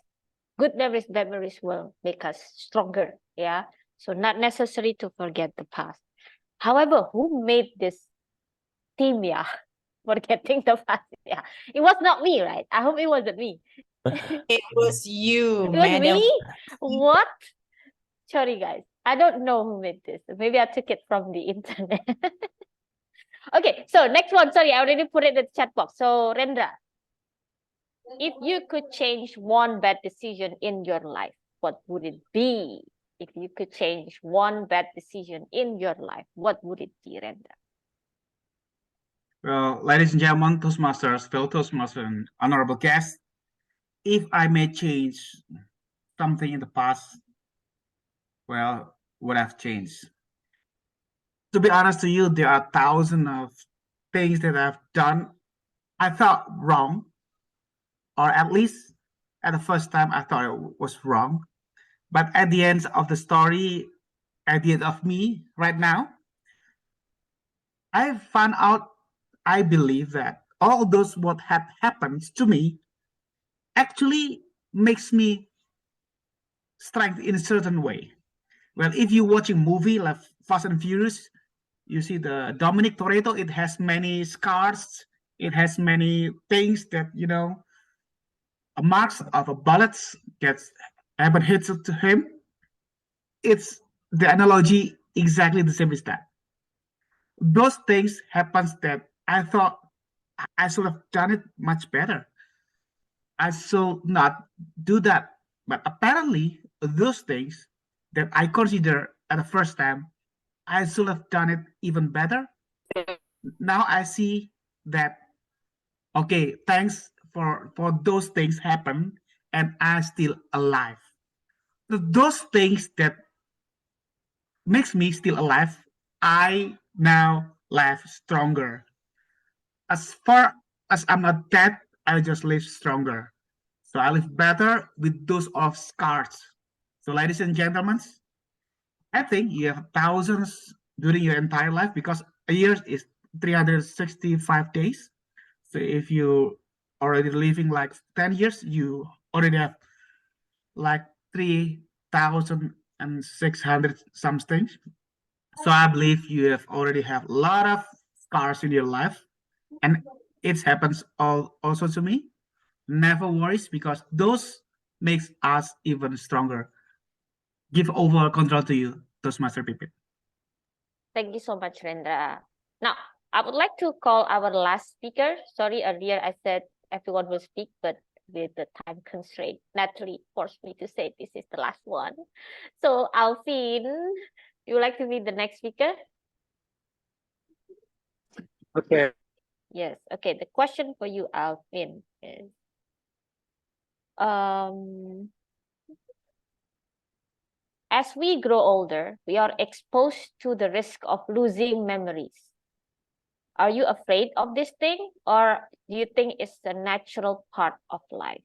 Good memories, bad memories will make us stronger. Yeah. So not necessary to forget the past. However, who made this team? Yeah. Forgetting the past. Yeah. It was not me, right? I hope it wasn't me. It was you, It was Madam. me? What? Sorry, guys. I don't know who made this. Maybe I took it from the internet. Okay, so next one. Sorry, I already put it in the chat box. So Rendra, if you could change one bad decision in your life, what would it be? If you could change one bad decision in your life, what would it be, Rendra? Well, ladies and gentlemen, Toastmasters, fellow Toastmasters, and honorable guests, if I may change something in the past, well, what I've changed. To be honest to you, there are thousands of things that I've done I thought wrong, or at least at the first time I thought it was wrong. But at the end of the story, at the end of me right now, I found out, I believe that all those what had happened to me actually makes me strength in a certain way. Well, if you watch a movie like Fast and Furious, you see the Dominic Toretto, it has many scars, it has many things that, marks of a bullets gets haven't hit to him. It's the analogy exactly the same as that. Those things happens that I thought I should have done it much better. I should not do that. But apparently, those things that I consider at the first time, I should have done it even better. Now I see that, okay, thanks for those things happen, and I'm still alive. Those things that makes me still alive, I now live stronger. As far as I'm not dead, I just live stronger. So I live better with those of scars. So ladies and gentlemen, I think you have thousands during your entire life because a year is 365 days. So if you already living like 10 years, you already have like 3,600 something. So I believe you have already have a lot of scars in your life, and it happens also to me. Never worries because those makes us even stronger. Give over control to you, Toastmaster Pipit. Thank you so much, Rendra. Now, I would like to call our last speaker. Sorry, earlier I said everyone will speak, but with the time constraint, Natalie forced me to say this is the last one. So, Alvin, you would like to be the next speaker? Okay. Yes. Okay. The question for you, Alvin, is as we grow older, we are exposed to the risk of losing memories. Are you afraid of this thing, or do you think it's a natural part of life?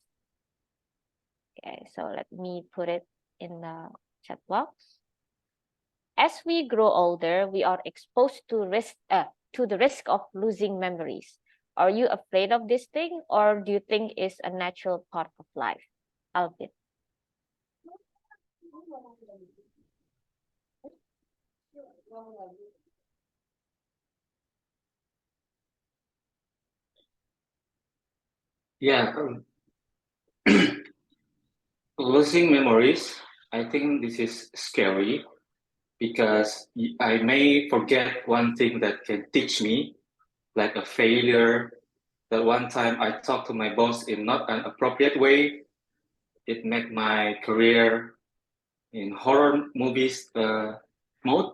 Okay, so let me put it in the chat box. As we grow older, we are exposed to the risk of losing memories. Are you afraid of this thing, or do you think it's a natural part of life? Alvin. Yeah, losing memories, I think this is scary because I may forget one thing that can teach me, like a failure. That one time I talked to my boss in not an appropriate way. It made my career in horror movies mode.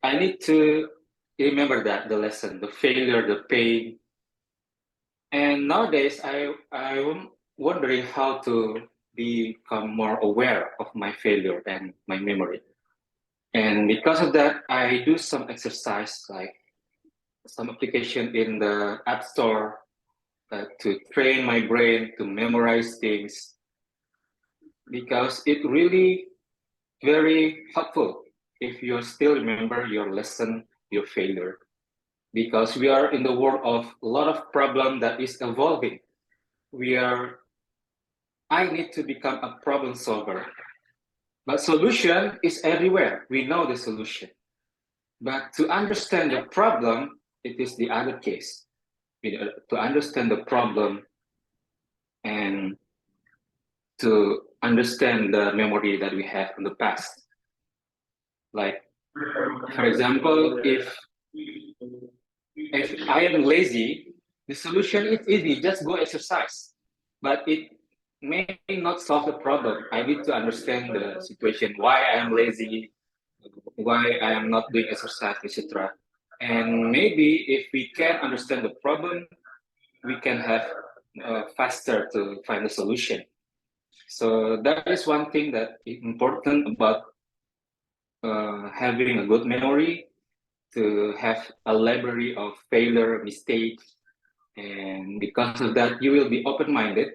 I need to remember that, the lesson, the failure, the pain. And nowadays, I'm wondering how to become more aware of my failure and my memory. And because of that, I do some exercise, like some application in the App Store to train my brain to memorize things, because it really very helpful if you still remember your lesson, your failure, because we are in the world of a lot of problem that is evolving. I need to become a problem solver, but solution is everywhere. We know the solution, but to understand the problem, it is the other case. To understand the problem and to understand the memory that we have in the past. Like, for example, if if I am lazy, the solution is easy, just go exercise. But it may not solve the problem. I need to understand the situation, why I am lazy, why I am not doing exercise, etc. And maybe if we can understand the problem, we can have faster to find a solution. So that is one thing that is important about having a good memory, to have a library of failure, mistakes, and because of that, you will be open-minded.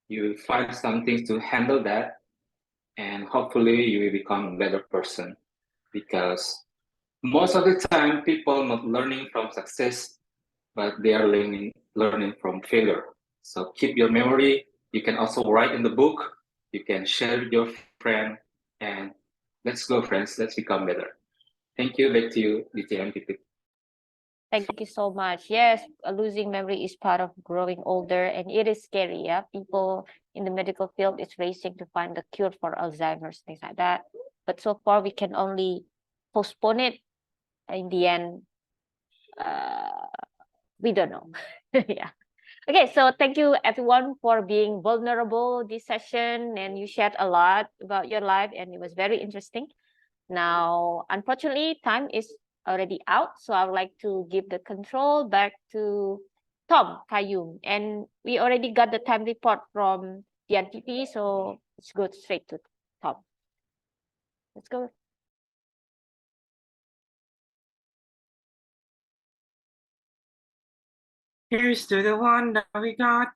You will find something to handle that, and hopefully you will become a better person. Because most of the time, people not learning from success, but they are learning from failure. So keep your memory. You can also write in the book. You can share with your friend, and let's go, friends. Let's become better. Thank you. Back to you, DTM. Thank you so much. Yes, losing memory is part of growing older, and it is scary. Yeah, people in the medical field is racing to find the cure for Alzheimer's, things like that. But so far, we can only postpone it. In the end, we don't know. Yeah. Okay, so thank you everyone for being vulnerable this session, and you shared a lot about your life, and it was very interesting. Now, unfortunately, time is already out, so I would like to give the control back to Tom Kayum, and we already got the time report from the NTP, so let's go straight to Tom. Let's go. Here's to the one that we got.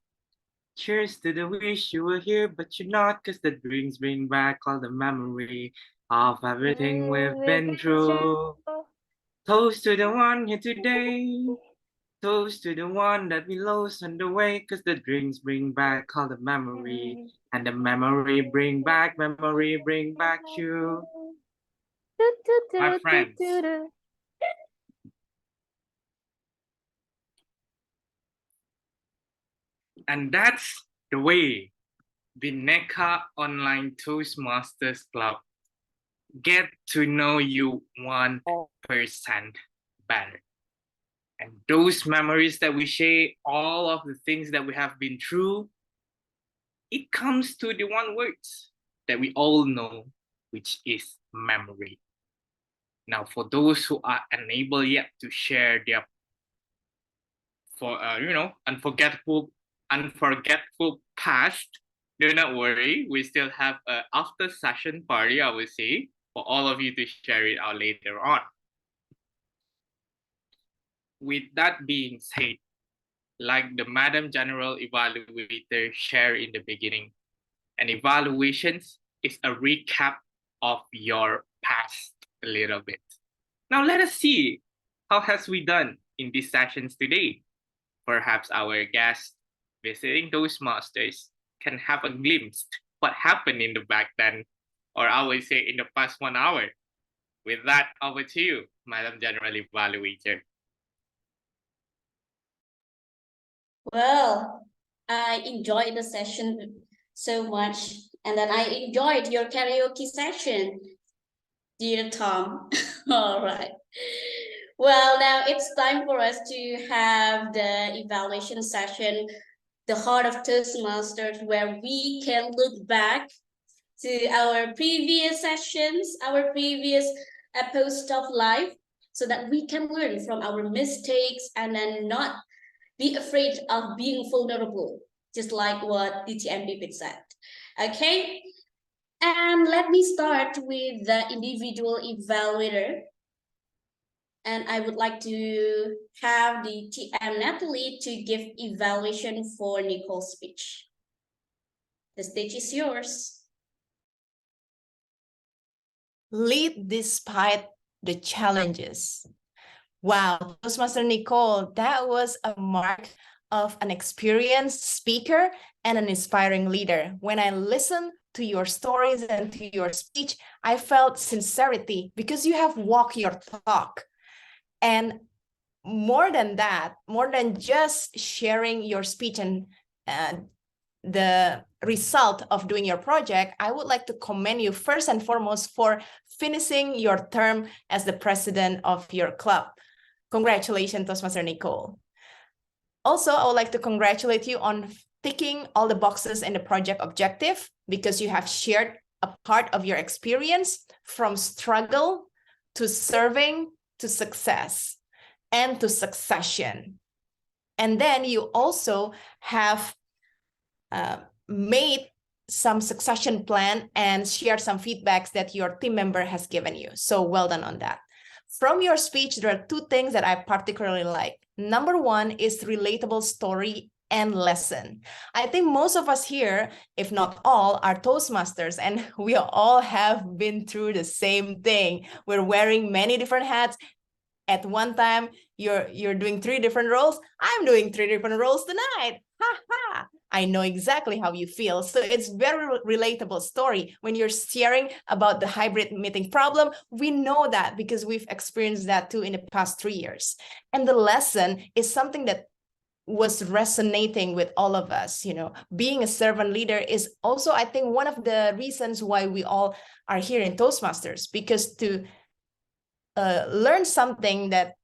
Cheers to the wish you were here, but you're not, cause the drinks bring back all the memory of everything we've been through. Toast to the one here today. Toast to the one that we lost on the way, cause the drinks bring back all the memory. And the memory bring back you. My friends. And that's the way Bhinneka Online Toastmasters Club get to know you 1% better. And those memories that we share, all of the things that we have been through, it comes to the one word that we all know, which is memory. Now, for those who are unable yet to share their unforgettable past, do not worry. We still have an after session party, I would say, for all of you to share it out later on. With that being said, like the Madam General Evaluator shared in the beginning, an evaluations is a recap of your past a little bit. Now let us see how has we done in these sessions today. Perhaps our guests visiting Toastmasters can have a glimpse what happened in the back then, or I would say in the past 1 hour. With that, over to you, Madam General Evaluator. Well, I enjoyed the session so much, and then I enjoyed your karaoke session, dear Tom. All right. Well, now it's time for us to have the evaluation session, the heart of Toastmasters, where we can look back to our previous sessions, our previous post of life, so that we can learn from our mistakes and then not be afraid of being vulnerable, just like what DTMBP said. Okay, and let me start with the individual evaluator. And I would like to have the TM Natalie to give evaluation for Nicole's speech. The stage is yours. Lead despite the challenges. Wow, Toastmaster Nicole, that was a mark of an experienced speaker and an inspiring leader. When I listened to your stories and to your speech, I felt sincerity because you have walked your talk. And more than that, more than just sharing your speech and the result of doing your project, I would like to commend you first and foremost for finishing your term as the president of your club. Congratulations, Toastmaster Nicole. Also, I would like to congratulate you on ticking all the boxes in the project objective because you have shared a part of your experience from struggle to serving to success and to succession. And then you also have made some succession plan and shared some feedbacks that your team member has given you. So well done on that. From your speech, there are two things that I particularly like. Number one is relatable story and lesson. I think most of us here, if not all, are Toastmasters, and we all have been through the same thing. We're wearing many different hats. At one time, you're doing 3 different roles. I'm doing 3 different roles tonight. Ha ha! I know exactly how you feel. So it's very relatable story. When you're sharing about the hybrid meeting problem, we know that because we've experienced that too in the past 3 years. And the lesson is something that was resonating with all of us. You know, being a servant leader is also, I think, one of the reasons why we all are here in Toastmasters, because to learn something that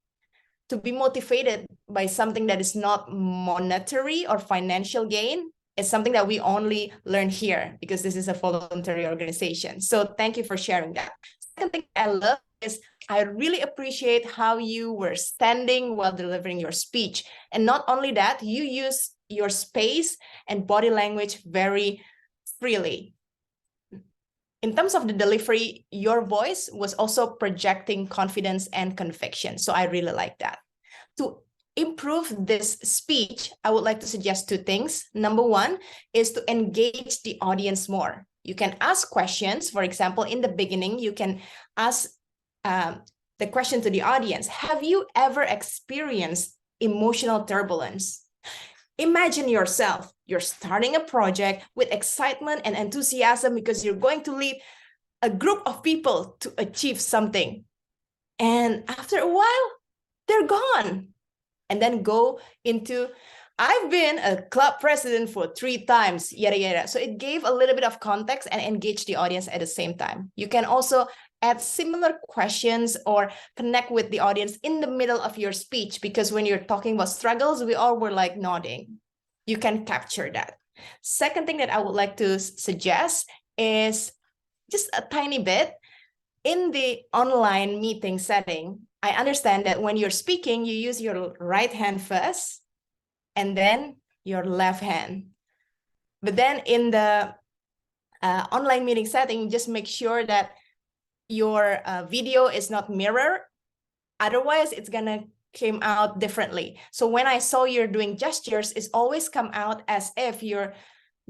to be motivated by something that is not monetary or financial gain is something that we only learn here because this is a voluntary organization. So thank you for sharing that. Second thing I love is I really appreciate how you were standing while delivering your speech. And not only that, you use your space and body language very freely. In terms of the delivery, your voice was also projecting confidence and conviction. So I really like that. To improve this speech, I would like to suggest 2 things. Number one is to engage the audience more. You can ask questions. For example, in the beginning, you can ask the question to the audience. Have you ever experienced emotional turbulence? Imagine yourself, you're starting a project with excitement and enthusiasm because you're going to lead a group of people to achieve something. And after a while, they're gone. And then go into, I've been a club president for 3 times, yada, yada. So it gave a little bit of context and engaged the audience at the same time. You can also add similar questions or connect with the audience in the middle of your speech, because when you're talking about struggles, we all were like nodding. You can capture that. Second thing that I would like to suggest is just a tiny bit. In the online meeting setting, I understand that when you're speaking, you use your right hand first and then your left hand. But then in the online meeting setting, just make sure that your video is not mirrored. Otherwise, it's gonna come out differently. So when I saw you're doing gestures, it's always come out as if you're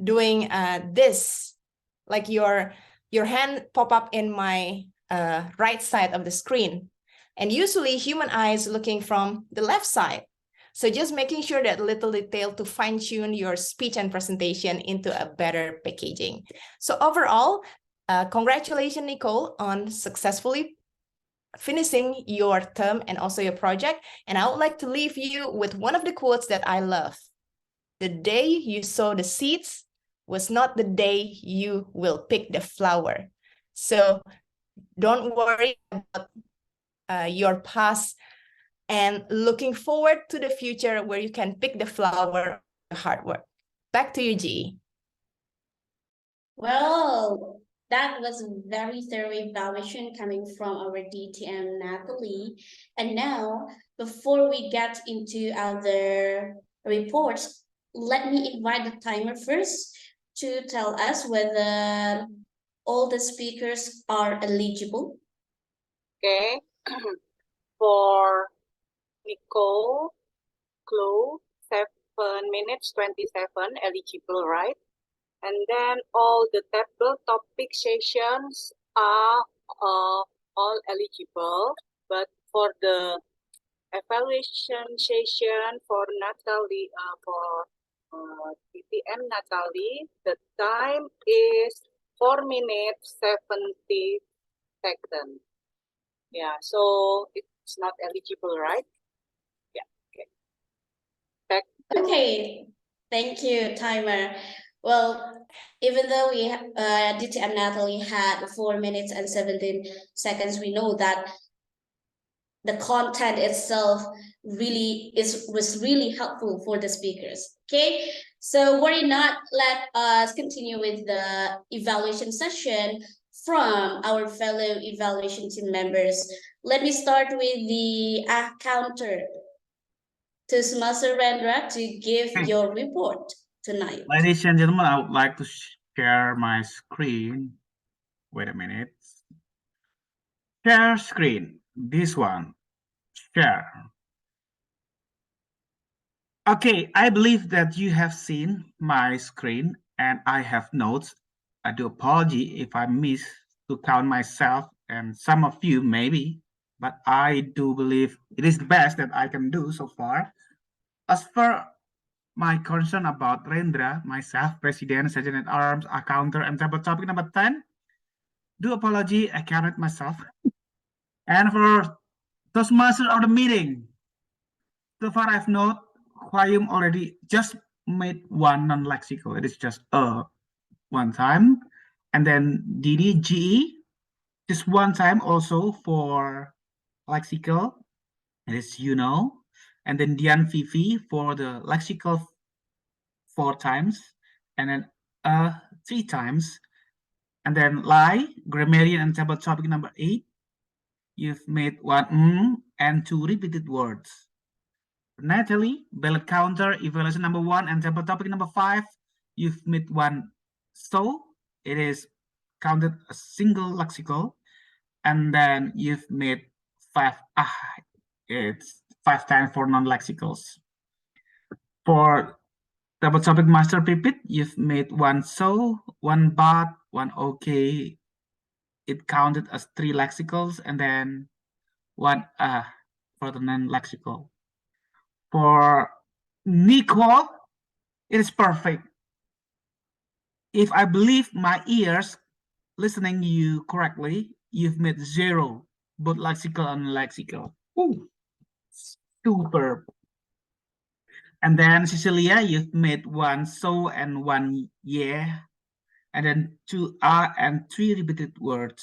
doing this, like your hand pop up in my right side of the screen. And usually human eyes looking from the left side. So just making sure that little detail to fine tune your speech and presentation into a better packaging. So overall, congratulations, Nicole, on successfully finishing your term and also your project. And I would like to leave you with one of the quotes that I love. The day you sow the seeds was not the day you will pick the flower. So don't worry about your past and looking forward to the future where you can pick the flower of hard work. Back to you, G. Well, that was a very thorough evaluation coming from our DTM Natalie. And now, before we get into other reports, let me invite the timer first to tell us whether all the speakers are eligible. Okay. For Nicole, Chloe, 7 minutes 27 eligible, right? And then all the table topic sessions are all eligible, but for the evaluation session for Natalie, for DTM Natalie, the time is 4 minutes 70 seconds. Yeah, so it's not eligible, right? Yeah, okay. Back to Okay, thank you, timer. Well, even though we DTM Natalie had 4 minutes and 17 seconds, we know that the content itself was really helpful for the speakers. Okay, so worry not, let us continue with the evaluation session from our fellow evaluation team members. Let me start with the counter to Smasa Rendra to give Okay. your report tonight. Ladies and gentlemen, I would like to share my screen. Wait a minute. Share screen. This one. Share. Okay, I believe that you have seen my screen and I have notes. I do apologize if I miss to count myself and some of you maybe, but I do believe it is the best that I can do so far. As for my concern about Rendra, myself, President, Sergeant at Arms, Accounter, and table topic number 10, do apology, I counted myself. And for those masters of the meeting, so far I've noted Hwayum already just made one non-lexical. It is just one time. And then Didi GE, just one time also for lexical. It is And then Dian Fifi for the lexical 4 times. And then 3 times. And then Lai, grammarian and table topic number 8. You've made one and 2 repeated words. Natalie, ballot counter, evaluation number 1 and table topic number 5. You've made one so it is counted a single lexical, and then you've made 5 it's 5 times for non-lexicals. For table topic master pipit, you've made one so, one but, one okay. It counted as 3 lexicals, and then one for the non-lexical. For Nicole, it is perfect. If I believe my ears listening you correctly, you've made 0, both lexical and lexical. Ooh, superb. And then Cecilia, you've made 1 so and 1 yeah, and then 2 and 3 repeated words.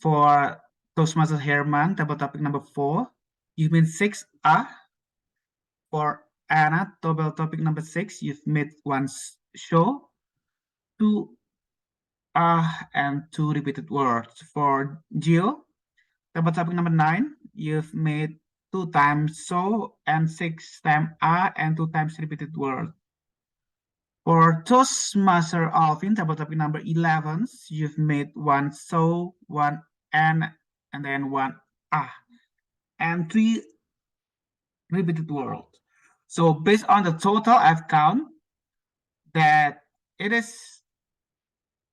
For Toastmaster Herman, table topic number 4, you've made 6 For Anna, table topic number 6, you've made 1 show, 2 and 2 repeated words. For Gio, table topic number 9, you've made 2 times so and 6 times and 2 times repeated words. For Toastmaster Alvin, table topic number 11, you've made 1 so, 1 and then 1 and 3 repeated words. So based on the total I've count that it is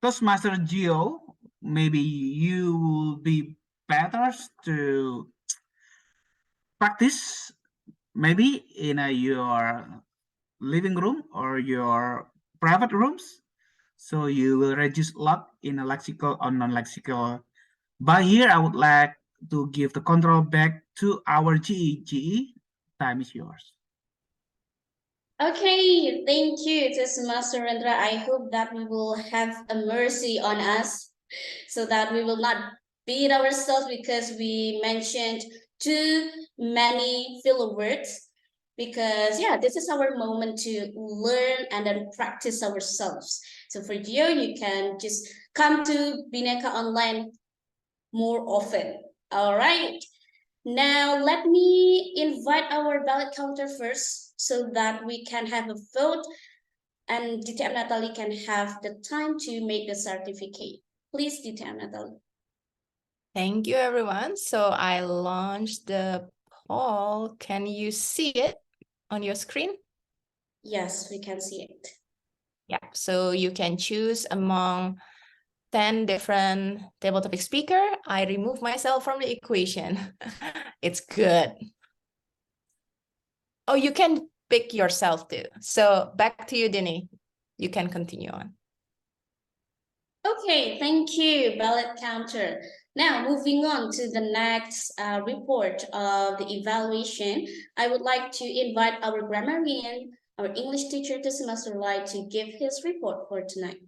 Toastmaster Geo, maybe you will be better to practice maybe in your living room or your private rooms. So you will reduce a lot in a lexical or non-lexical. But here I would like to give the control back to our GE. GE, time is yours. Okay, thank you, Master Rendra. I hope that we will have a mercy on us so that we will not beat ourselves because we mentioned too many filler words. Because yeah, this is our moment to learn and then practice ourselves. So for you, you can just come to Bhinneka Online more often. All right. Now let me invite our ballot counter first so that we can have a vote and DTM Natalie can have the time to make the certificate. Please, DTM Natalie. Thank you, everyone. So I launched the poll. Can you see it on your screen? Yes, we can see it. Yeah, so you can choose among 10 different table topic speaker. I remove myself from the equation. It's good. Oh, you can pick yourself too. So back to you, Dini. You can continue on. Okay, thank you, ballot counter. Now, moving on to the next report of the evaluation, I would like to invite our grammarian, our English teacher to semester light to give his report for tonight.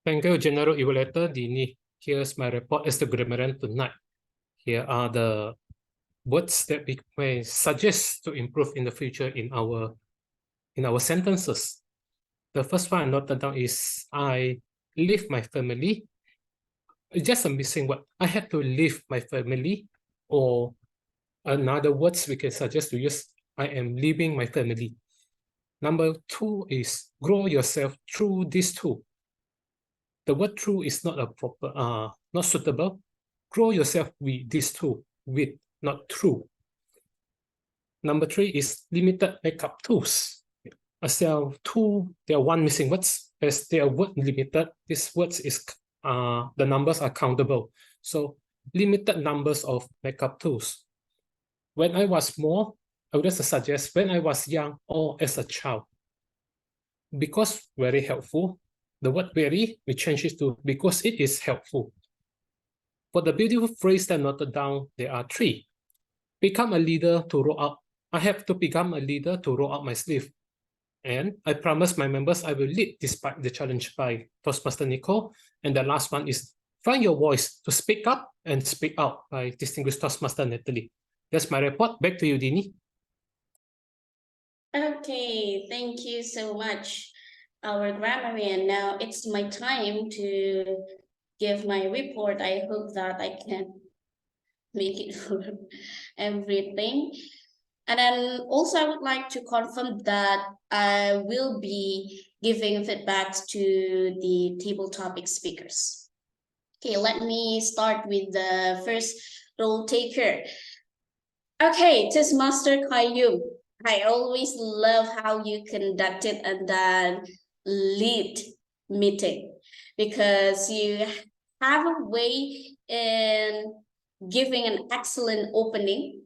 Thank you, General Evaluator Dini. Here's my report as the grammarian tonight. Here are the words that we may suggest to improve in the future in our sentences. The first one I noted down is I leave my family. Just a missing word. I have to leave my family, or another words we can suggest to use, I am leaving my family. Number two is grow yourself through these two. The word through is not a proper, not suitable. Grow yourself with these two, with, not through. Number three is limited makeup tools. As there are two, there are one missing words. As they are word limited, this words is the numbers are countable. So limited numbers of makeup tools. When I was small, I would just suggest when I was young or as a child. Because very helpful, the word very, we change it to because it is helpful. For the beautiful phrase that I noted down, there are three. Become a leader to roll up. I have to become a leader to roll up my sleeve. And I promise my members I will lead despite the challenge by Toastmaster Nicole. And the last one is find your voice to speak up and speak out by distinguished Toastmaster Natalie. That's my report. Back to you, Dini. Okay, thank you so much, our grammarian. Now it's my time to give my report. I hope that I can make it for everything. And then also I would like to confirm that I will be giving feedbacks to the table topic speakers. Okay, let me start with the first role taker. Okay, Toastmaster Qayyum. I always love how you conducted and then lead meeting, because you have a way in giving an excellent opening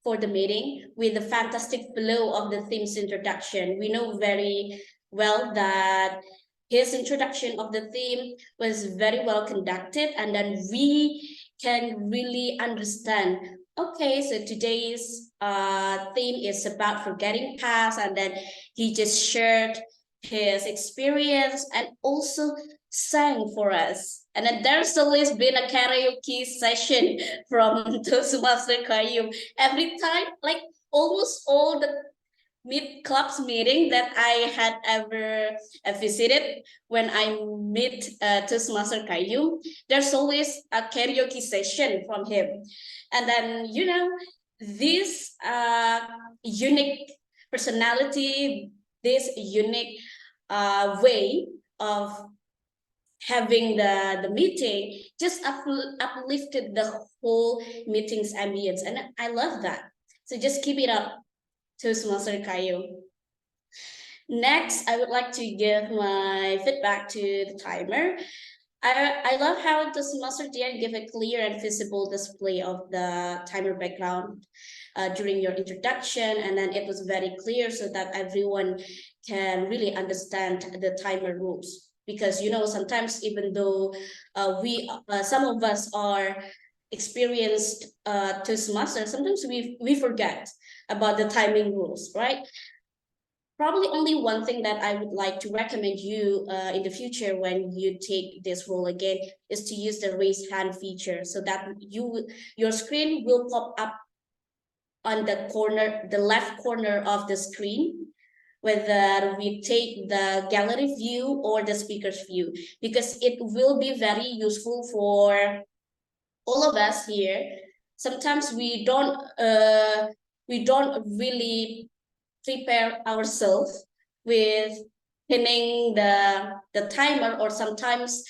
for the meeting with the fantastic flow of the theme's introduction. We know very well that his introduction of the theme was very well conducted, and then we can really understand, okay, so today's theme is about forgetting past, and then he just shared his experience and also sang for us. And then there's always been a karaoke session from Toastmaster Qayyum. Every time, like almost all the clubs meeting that I had ever visited, when I meet Toastmaster Qayyum, there's always a karaoke session from him. And then, you know, this unique personality, this unique way of having the meeting just uplifted the whole meeting's ambience, and I love that. So just keep it up, Toastmaster Qayyum. Next, I would like to give my feedback to the timer. I love how Toastmaster Dian gave a clear and visible display of the timer background during your introduction, and then it was very clear so that everyone can really understand the timer rules. Because, you know, sometimes even though some of us are experienced Toastmasters, sometimes we forget about the timing rules, right? Probably only one thing that I would like to recommend you in the future when you take this role again is to use the raise hand feature, so that your screen will pop up on the left corner of the screen, whether we take the gallery view or the speaker's view, because it will be very useful for all of us here. Sometimes we don't really prepare ourselves with pinning the timer, or sometimes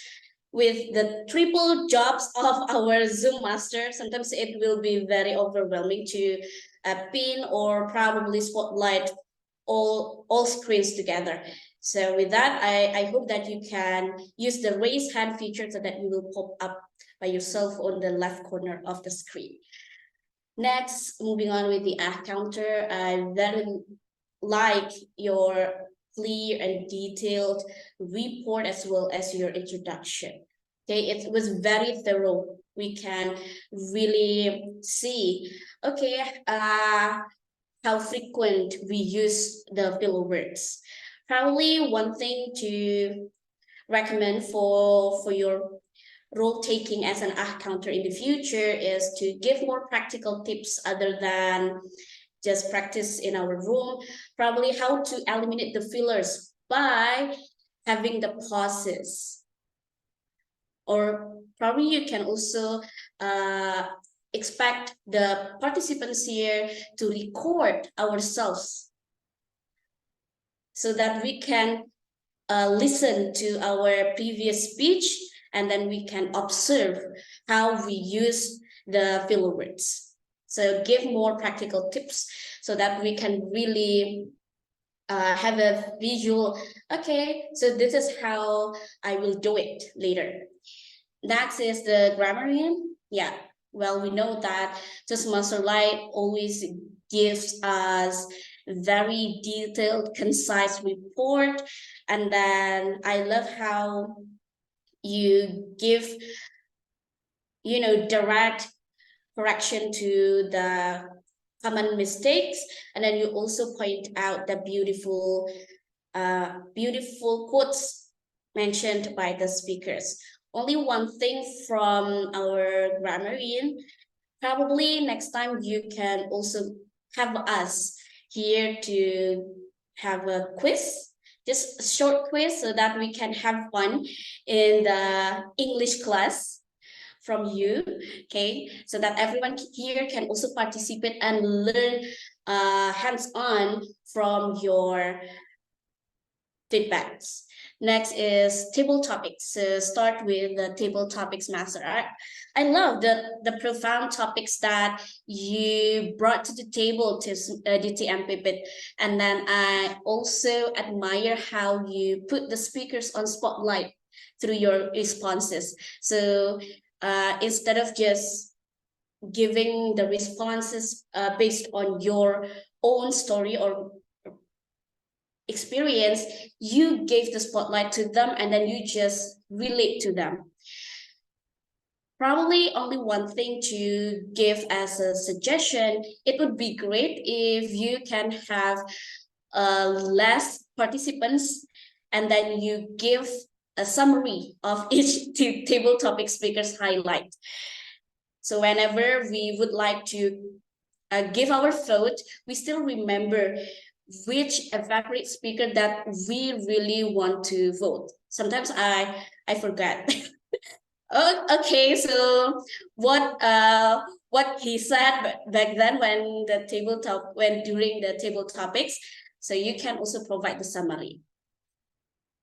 with the triple jobs of our Zoom master. Sometimes it will be very overwhelming to pin or probably spotlight all screens together. So with that, I hope that you can use the raise hand feature so that you will pop up by yourself on the left corner of the screen. Next, moving on with the ad counter, I very like your clear and detailed report as well as your introduction. Okay, it was very thorough. We can really see, okay, how frequent we use the filler words. Probably one thing to recommend for your role taking as an counter in the future is to give more practical tips other than just practice in our room, probably how to eliminate the fillers by having the pauses. Or probably you can also expect the participants here to record ourselves so that we can listen to our previous speech, and then we can observe how we use the filler words. So give more practical tips so that we can really have a visual, okay, so this is how I will do it later. Next is the grammarian. Yeah, well, we know that Toastmaster Lite always gives us very detailed, concise report. And then I love how you give, direct correction to the common mistakes. And then you also point out the beautiful quotes mentioned by the speakers. Only one thing from our grammarian, probably next time you can also have us here to have a quiz, just a short quiz so that we can have fun in the English class from you, okay? So that everyone here can also participate and learn hands-on from your feedbacks. Next is table topics. So start with the table topics master. I love the profound topics that you brought to the table to DTM Pipit. And then I also admire how you put the speakers on spotlight through your responses. So instead of just giving the responses based on your own story or experience, you gave the spotlight to them and then you just relate to them. Probably only one thing to give as a suggestion, it would be great if you can have less participants and then you give a summary of each table topic speaker's highlight. So whenever we would like to give our vote, we still remember which favorite speaker that we really want to vote. Sometimes I forget. Oh, okay, so what he said back then when during the table topics, so you can also provide the summary.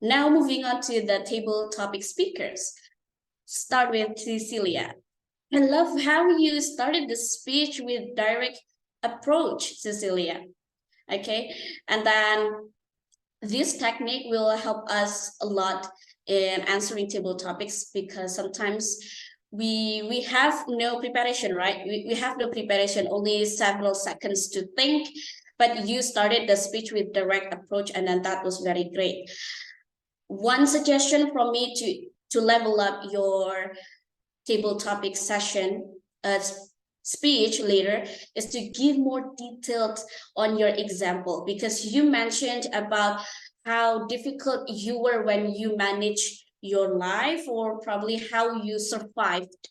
Now moving on to the table topic speakers. Start with Cecilia. I love how you started the speech with direct approach, Cecilia. Okay, and then this technique will help us a lot in answering table topics because sometimes we have no preparation, right? We have no preparation, only several seconds to think, but you started the speech with direct approach and then that was very great. One suggestion from me to level up your table topic session speech later is to give more details on your example, because you mentioned about how difficult you were when you managed your life or probably how you survived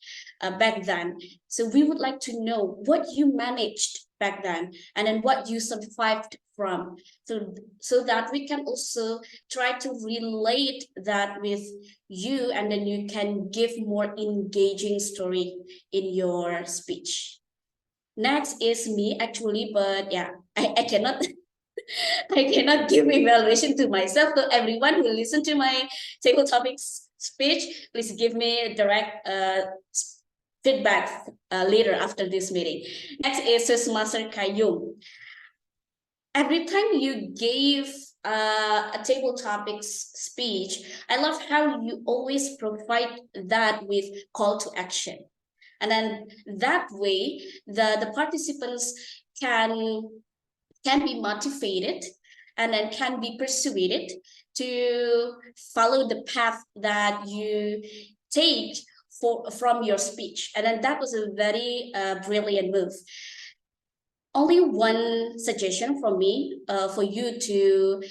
back then. So we would like to know what you managed back then and then what you survived from, so that we can also try to relate that with you and then you can give more engaging story in your speech. Next is me actually, but yeah, I cannot I cannot give evaluation to myself. To everyone who listen to my table topics speech, please give me direct feedback later after this meeting. Next is Master Kayum. Every time you gave a table topics speech, I love how you always provide that with call to action. And then that way, the participants can be motivated and then can be persuaded to follow the path that you take from your speech. And then that was a very brilliant move. Only one suggestion from me for you to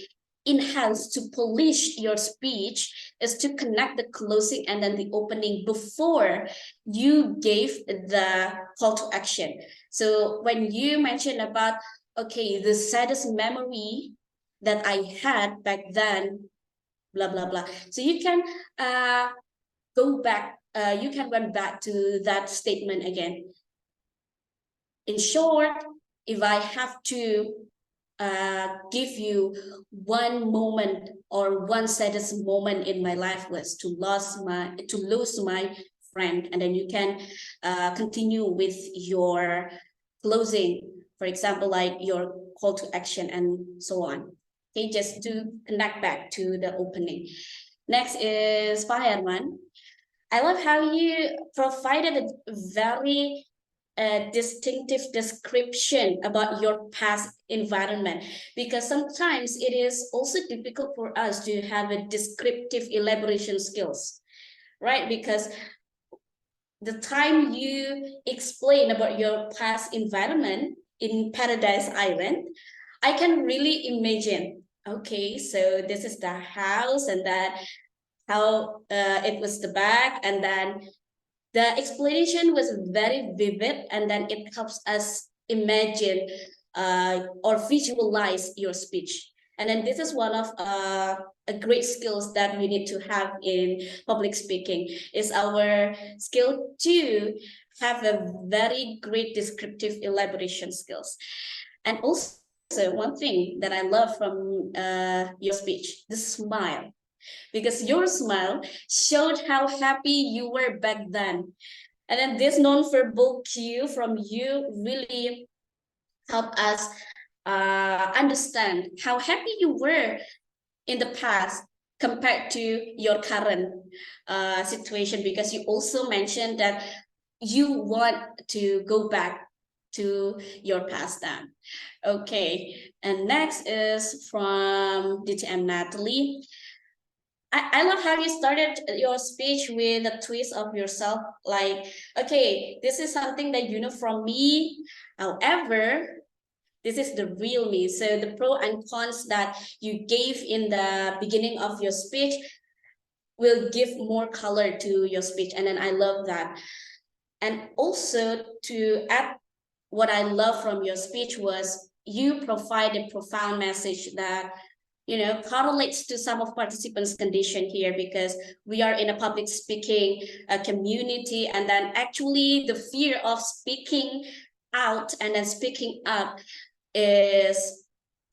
enhance, to polish your speech is to connect the closing and then the opening before you gave the call to action. So when you mentioned about, okay, the saddest memory that I had back then, blah, blah, blah. So you can go back, you can run back to that statement again. In short, if I have to give you one moment or one saddest moment in my life was to lose my friend, and then you can continue with your closing, for example, like your call to action and so on. Okay, just to connect back to the opening. Next is Pak I love how you provided a very distinctive description about your past environment, because sometimes it is also difficult for us to have a descriptive elaboration skills, right? Because the time you explain about your past environment in Paradise Island, I can really imagine, okay, so this is the house and that how it was the back, and then the explanation was very vivid, and then it helps us imagine or visualize your speech. And then this is one of a great skills that we need to have in public speaking, is our skill to have a very great descriptive elaboration skills. And also one thing that I love from your speech, the smile, because your smile showed how happy you were back then. And then this non-verbal cue from you really helped us understand how happy you were in the past compared to your current situation, because you also mentioned that you want to go back to your pastime. Okay, and next is from DTM Natalie. I love how you started your speech with a twist of yourself, like, okay, this is something that you know from me. However, this is the real me. So the pro and cons that you gave in the beginning of your speech will give more color to your speech. And then I love that. And also to add, what I love from your speech was you provide a profound message that correlates to some of participants' condition here, because we are in a public speaking community, and then actually the fear of speaking out and then speaking up is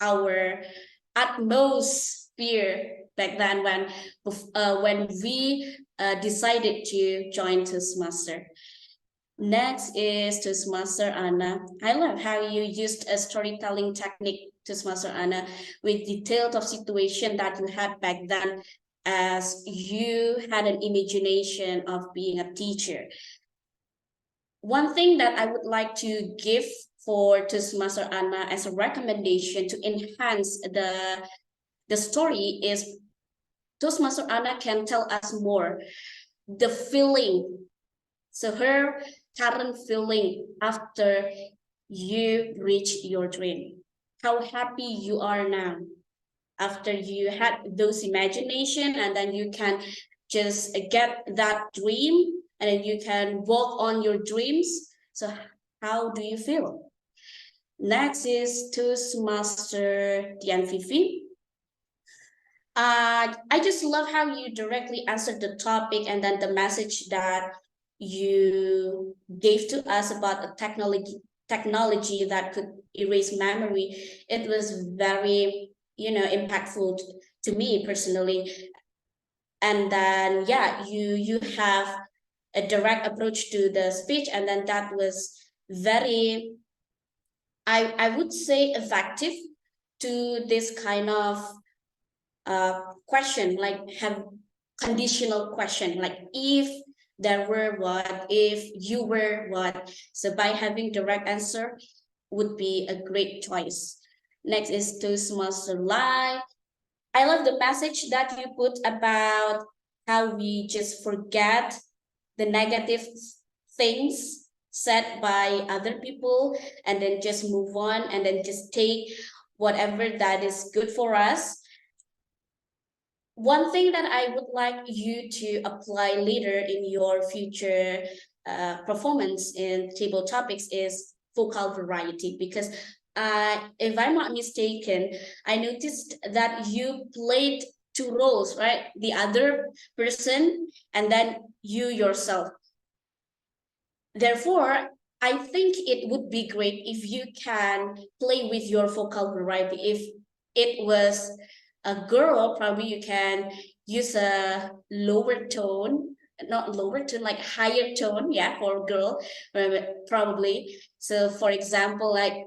our utmost fear back then when we decided to join Toastmaster. Next is Toastmaster Anna. I love how you used a storytelling technique, Toastmaster Anna, with details of situation that you had back then, as you had an imagination of being a teacher. One thing that I would like to give for Toastmaster Anna as a recommendation to enhance the story is Toastmaster Anna can tell us more the feeling. So her current feeling after you reach your dream, how happy you are now after you had those imagination, and then you can just get that dream and then you can walk on your dreams. So how do you feel? Next is Toastmaster Dian Vivi. I just love how you directly answered the topic, and then the message that you gave to us about the technology that could erase memory. It was very, impactful to me personally. And then, yeah, you have a direct approach to the speech, and then that was very, I would say, effective to this kind of question, like have conditional question, like if there were what, if you were what. So by having direct answer would be a great choice. Next is Toastmaster Lie. I love the message that you put about how we just forget the negative things said by other people, and then just move on, and then just take whatever that is good for us. one thing that I would like you to apply later in your future performance in table topics is vocal variety, because if I'm not mistaken, I noticed that you played two roles, right? The other person and then you yourself. Therefore, I think it would be great if you can play with your vocal variety. If it was a girl, probably you can use a lower tone, not lower tone, like higher tone, yeah, for a girl, probably. So for example, like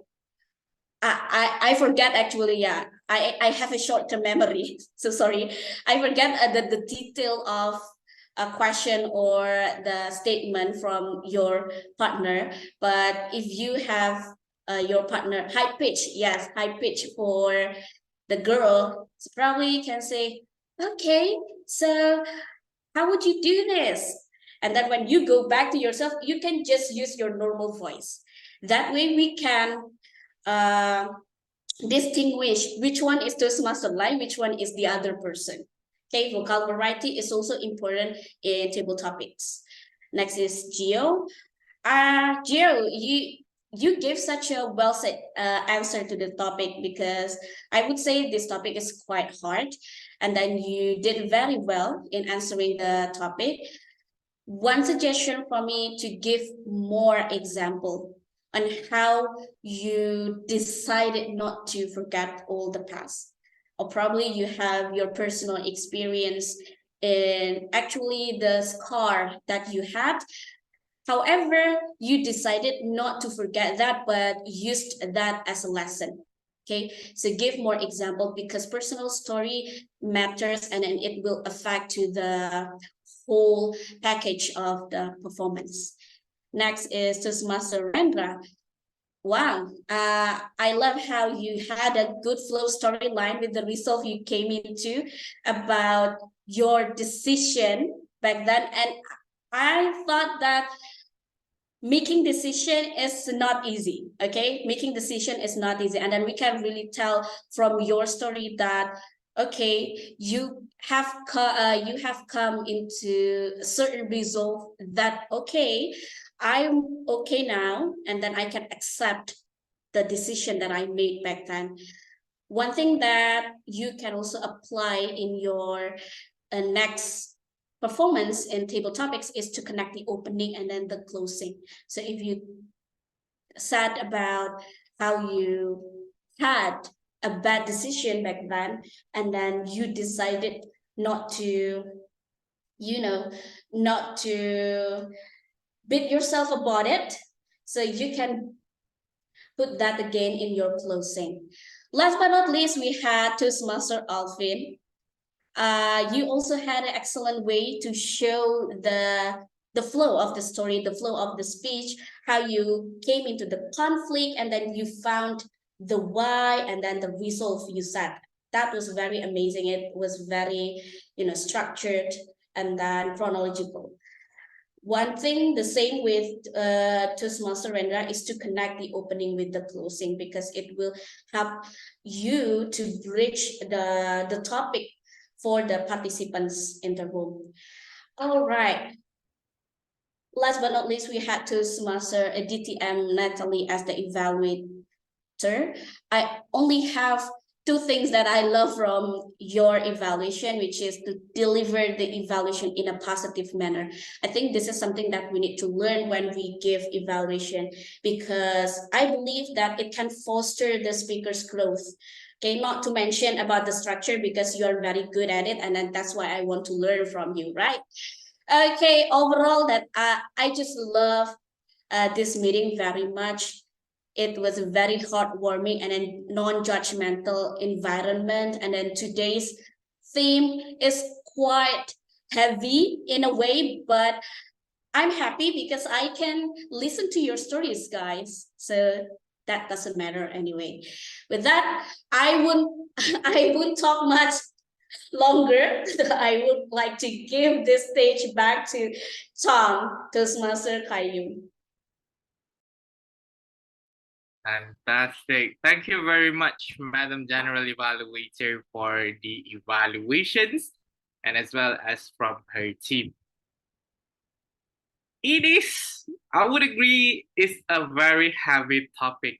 I forget actually, yeah. I have a short-term memory, so sorry. I forget the detail of a question or the statement from your partner. But if you have your partner high pitch, yes, high pitch for the girl, so probably you can say, okay, so how would you do this? And then when you go back to yourself, you can just use your normal voice. That way we can distinguish which one is Toastmaster line, which one is the other person. Okay, vocal variety is also important in table topics. Next is Gio. Gio, you gave such a well said answer to the topic, because I would say this topic is quite hard, and then you did very well in answering the topic. One suggestion for me to give more example on how you decided not to forget all the past, or probably you have your personal experience in actually the scar that you had. However, you decided not to forget that, but used that as a lesson. Okay, so give more example, because personal story matters, and then it will affect to the whole package of the performance. Next is Toastmaster Rendra. Wow, I love how you had a good flow storyline with the resolve you came into about your decision back then. And I thought that making decision is not easy. Okay, making decision is not easy, and then we can really tell from your story that okay, you have come into a certain resolve that okay, I'm okay now, and then I can accept the decision that I made back then. One thing that you can also apply in your next performance in table topics is to connect the opening and then the closing. So if you said about how you had a bad decision back then, and then you decided not to, not to beat yourself about it, so you can put that again in your closing. Last but not least, we had Toastmaster Alvin. You also had an excellent way to show the flow of the story, the flow of the speech, how you came into the conflict, and then you found the why, and then the resolve you said. That was very amazing. It was very, structured and then chronological. One thing, the same with Toastmaster Rendra, is to connect the opening with the closing, because it will help you to bridge the topic for the participants in the room. All right. Last but not least, we had Toastmaster DTM Natalie as the evaluator. I only have two things that I love from your evaluation, which is to deliver the evaluation in a positive manner. I think this is something that we need to learn when we give evaluation, because I believe that it can foster the speaker's growth. Okay, not to mention about the structure, because you are very good at it, and then that's why I want to learn from you, right? Okay, overall, that I just love this meeting very much. It was a very heartwarming and a non-judgmental environment. And then today's theme is quite heavy in a way, but I'm happy because I can listen to your stories, guys. So that doesn't matter anyway. With that, I won't talk much longer. I would like to give this stage back to Tom, Toastmaster Kayyum. Fantastic. Thank you very much, Madam General Evaluator, for the evaluations. and as well as from her team. It is, I would agree, is a very heavy topic.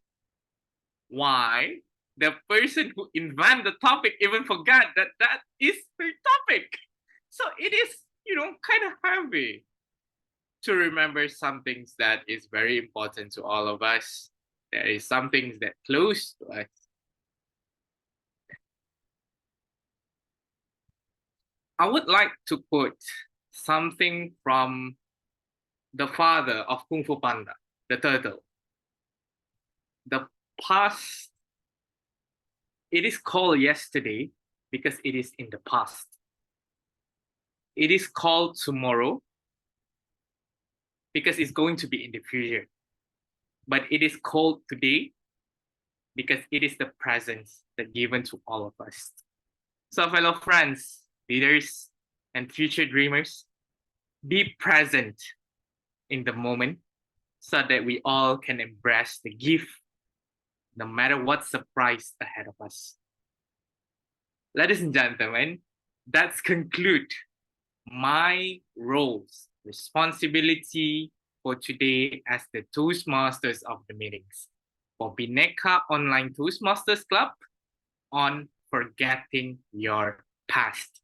Why? The person who invented the topic even forgot that that is her topic. So it is, kind of heavy to remember some things that is very important to all of us. There is some things that close to us. I would like to quote something from the father of Kung Fu Panda, the turtle. The past, it is called yesterday because it is in the past. It is called tomorrow because it's going to be in the future. But it is called today because it is the present that given to all of us. So fellow friends, leaders, and future dreamers, be present in the moment so that we all can embrace the gift no matter what surprise ahead of us. Ladies and gentlemen, that's conclude my roles, responsibility for today as the Toastmasters of the meetings for Bhinneka Online Toastmasters Club on forgetting your past.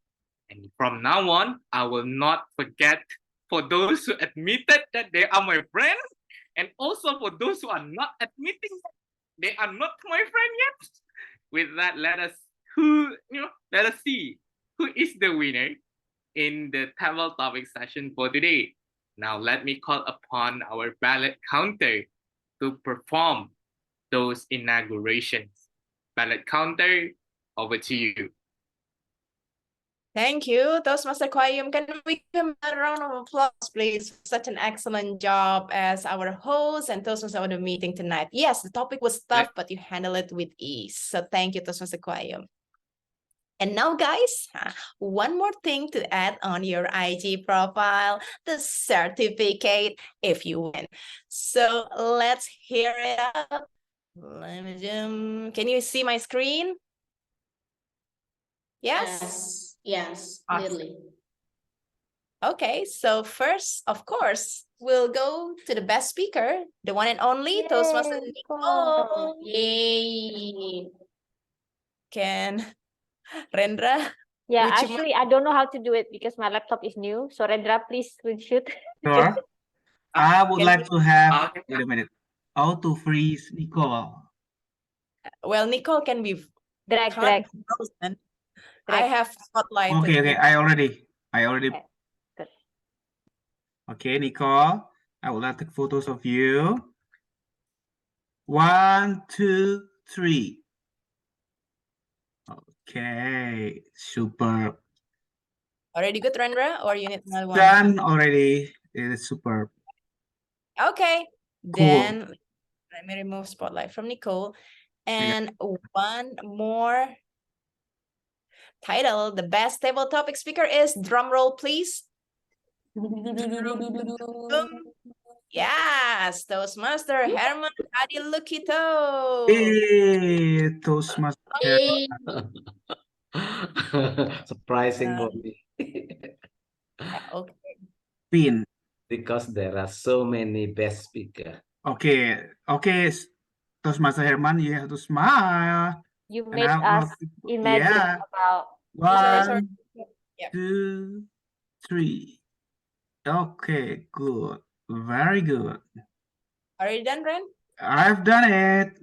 And from now on, I will not forget for those who admitted that they are my friends, and also for those who are not admitting that they are not my friend yet. With that, let us see who is the winner in the table topic session for today. Now let me call upon our ballot counter to perform those inaugurations. Ballot counter, over to you. Thank you, Toastmaster Kwayum. Can we give him a round of applause, please? Such an excellent job as our host and Toastmaster of the meeting tonight. Yes, the topic was tough, but you handled it with ease. So thank you, Toastmaster Kwayum. And now, guys, one more thing to add on your IG profile, the certificate if you win. So let's hear it up. Let me can you see my screen? Yes? Yes, Awesome. clearly. Okay, so first, of course, we'll go to the best speaker, the one and only Toastmaster Nicole. Yay! Can Rendra? Yeah, would you actually, I don't know how to do it because my laptop is new. So Rendra, please screenshot. Sure. I would Can like to have, Okay. wait a minute, how to freeze Nicole. Well, Nicole can be Drag. frozen. I have spotlight. Okay, I already. Okay, good. Okay, Nicole, I would like to take photos of you. 1, 2, 3. Okay, super. Already good, Rendra, or you need another one? Done already. It is super. Okay, Cool. then let me remove spotlight from Nicole. And one more title, the best table topic speaker is, drum roll, please. Yes, Toastmaster Herman Adi Lukito. Hey, Toastmaster. Yay! Surprising for me. Okay. Pin. Because there are so many best speakers. Okay, Toastmaster Herman, you have to smile. You And made I us will- imagine yeah. about. Sorry. 1, Yep. 2, 3. Okay, good. Very good. Are you done, Ren? I've done it.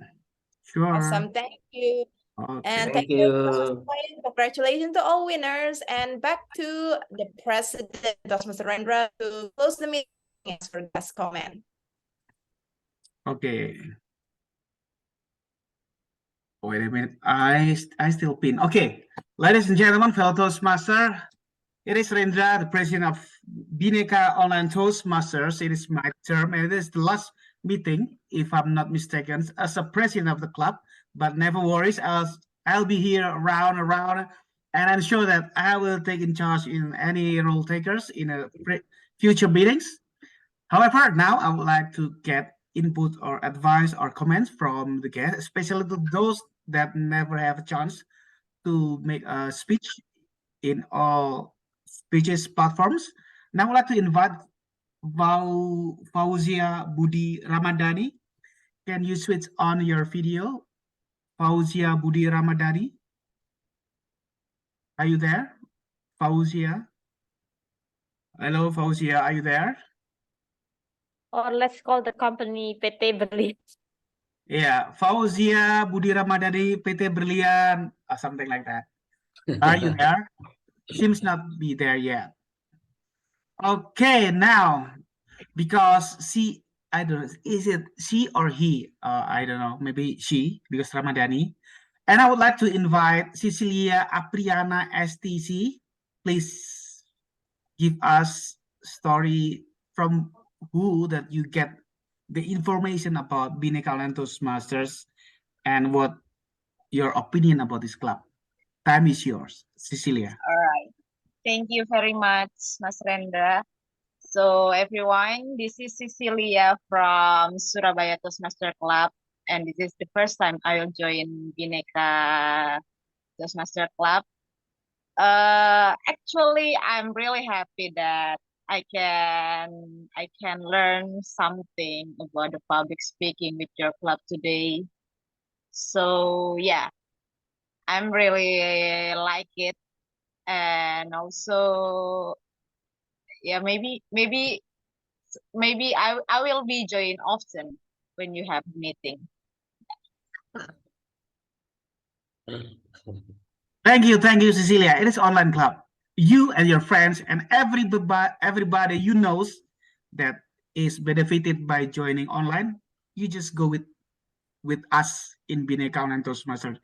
Sure. Awesome, thank you. Okay. And Thank thank you. you. Congratulations to all winners. And back to the president, Toastmaster Rendra, to close the meeting for guest comment. Okay. Wait a minute. I still pin. Okay, ladies and gentlemen, fellow Toastmaster, it is Rendra, the president of Bhinneka Online Toastmasters. It is my term, and it is the last meeting, if I'm not mistaken, as a president of the club. But never worries, I'll be here around, and I'm sure that I will take in charge in any role takers in future meetings. However, now I would like to get input or advice or comments from the guests, especially to those that never have a chance to make a speech in all speeches platforms. Now I'd like to invite Fauzia Budi Ramadhani. Can you switch on your video? Fauzia Budi Ramadhani. Are you there? Fauzia? Hello, Fauzia, are you there? Or let's call the company PT Berlin. Yeah, Fauzia Budi Ramadhani, PT Berlian, or something like that. Are you there? Seems not be there yet. Okay, now, because I don't know, is it she or he? I don't know, maybe she, because Ramadhani. And I would like to invite Cecilia Apriana STC. Please give us story from who that you get the information about Bhinneka Online Toastmasters and what your opinion about this club. Time is yours, Cecilia. All right. Thank you very much, Mas Rendra. So everyone, this is Cecilia from Surabaya Toastmaster Club, and this is the first time I will join Bhinneka Toastmaster Club. Actually, I'm really happy that I can learn something about the public speaking with your club today. So yeah, I'm really like it, and also yeah, maybe I will be join often when you have meeting. Thank you, Cecilia. It is online club. You and your friends and everybody you knows that is benefited by joining online. You just go with us in Bhinneka Online Toastmaster.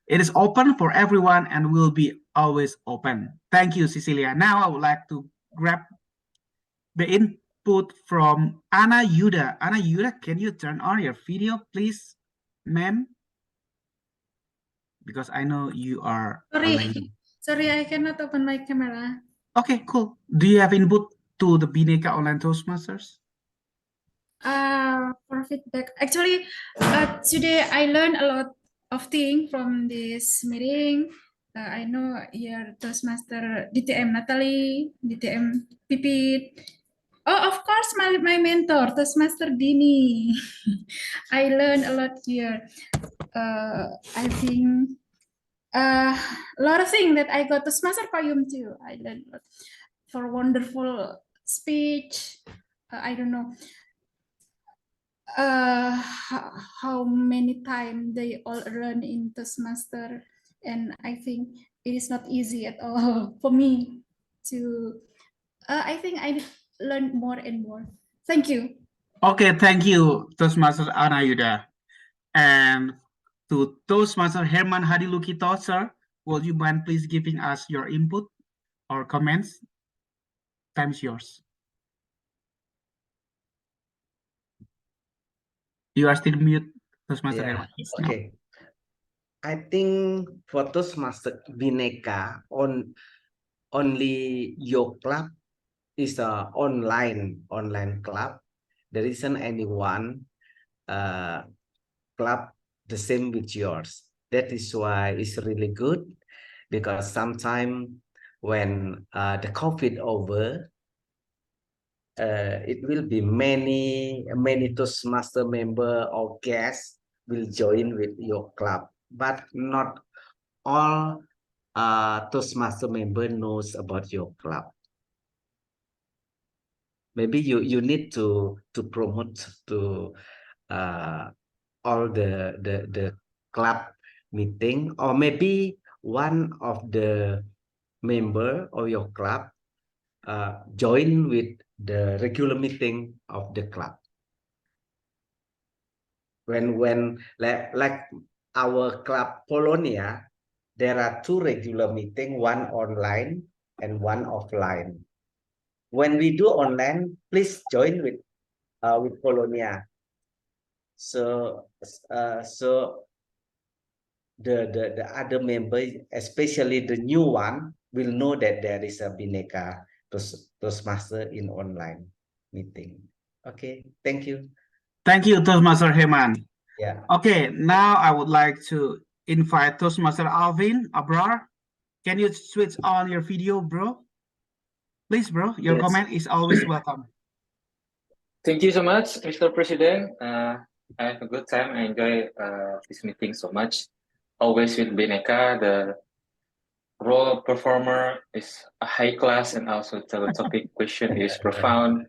It is open for everyone and will be always open. Thank you, Cecilia. Now I would like to grab the input from Ana Yuda. Ana Yuda, can you turn on your video, please, ma'am? Because I know you are Sorry, I cannot open my camera. Okay, cool. Do you have input to the Bhinneka Online Toastmasters? For feedback, actually, today I learned a lot of things from this meeting. I know your Toastmaster DTM Natalie, DTM Pipit. Oh, of course, my mentor, Toastmaster Dini. I learned a lot here. I think a lot of things that I got Toastmaster Payum too. I learned a lot for wonderful speech. I don't know how many times they all run in Toastmaster, and I think it is not easy at all for me to. I think I learned more and more. Thank you. Okay, thank you, Toastmaster Ana Yuda. And to Toastmaster Herman Hadilukito, sir, will you mind please giving us your input or comments? Time's yours. You are still mute, Toastmaster Herman. Okay. I think for Toastmaster Bhinneka only your club is a online club. There isn't anyone club the same with yours. That is why it's really good, because sometimes when the COVID over, it will be many Toastmaster member or guests will join with your club, but not all Toastmaster member knows about your club. Maybe you need to promote to all the club meeting, or maybe one of the member of your club join with the regular meeting of the club. When like our club Polonia, there are 2 regular meeting, one online and one offline. When we do online, please join with Polonia. So the other member, especially the new one, will know that there is a Bhinneka Toastmaster in online meeting. Okay, thank you. Thank you, Toastmaster Herman. Yeah. Okay, now I would like to invite Toastmaster Alvin Abrar. Can you switch on your video, bro? Please, bro, your Yes. comment is always welcome. Thank you so much, Mr. President. I have a good time. I enjoy this meeting so much. Always with Bhinneka, the role performer is a high class, and also the topic question is profound.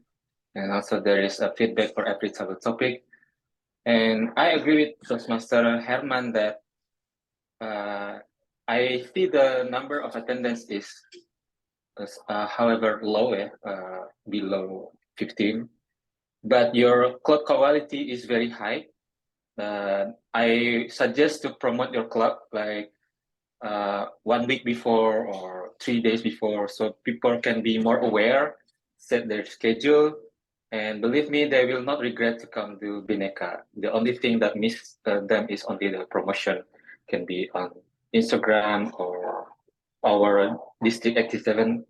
And also there is a feedback for every topic. And I agree with Toastmaster Herman that I see the number of attendance is however low, below 15. But your club quality is very high. I suggest to promote your club like 1 week before or 3 days before, so people can be more aware, set their schedule, and believe me, they will not regret to come to Bhinneka. The only thing that miss them is only the promotion, can be on Instagram or our District 87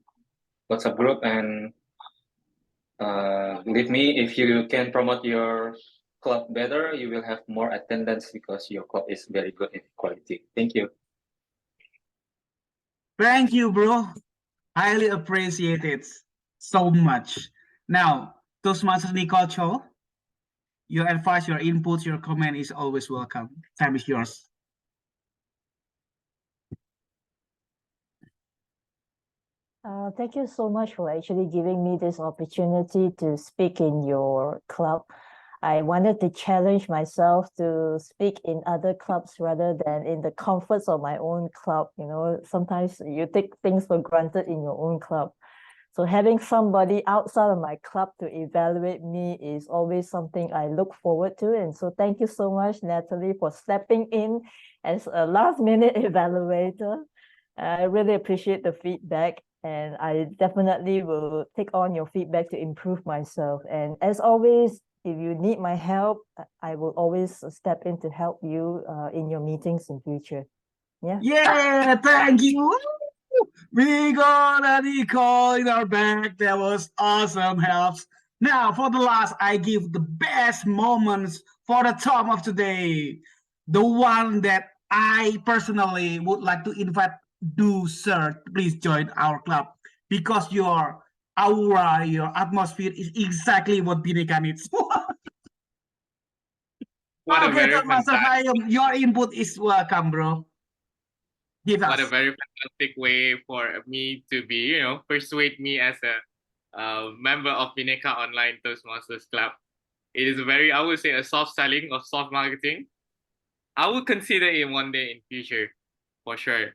WhatsApp group. And believe me, if you can promote your club better, you will have more attendance because your club is very good in quality. Thank you. Thank you, bro. Highly appreciate it so much. Now, Toastmaster Nicole Cho, your advice, your input, your comment is always welcome. Time is yours. Thank you so much for actually giving me this opportunity to speak in your club. I wanted to challenge myself to speak in other clubs rather than in the comforts of my own club. You know, sometimes you take things for granted in your own club. So having somebody outside of my club to evaluate me is always something I look forward to. And so thank you so much, Natalie, for stepping in as a last-minute evaluator. I really appreciate the feedback, and I definitely will take on your feedback to improve myself. And as always, if you need my help, I will always step in to help you in your meetings in future. Yeah. Yeah, thank you. We got a Nicole in our back. That was awesome helps. Now, for the last, I give the best moments for the top of today. The one that I personally would like to invite. Do, sir, please join our club because your aura, your atmosphere is exactly what Bhinneka needs. What a Okay, very Master fantastic, Hayam, your input is welcome, bro. Give what a us. very fantastic way for me to be, persuade me as a member of Bhinneka Online Toastmasters Club. It is very, I would say, a soft selling or soft marketing. I will consider it one day in future, for sure.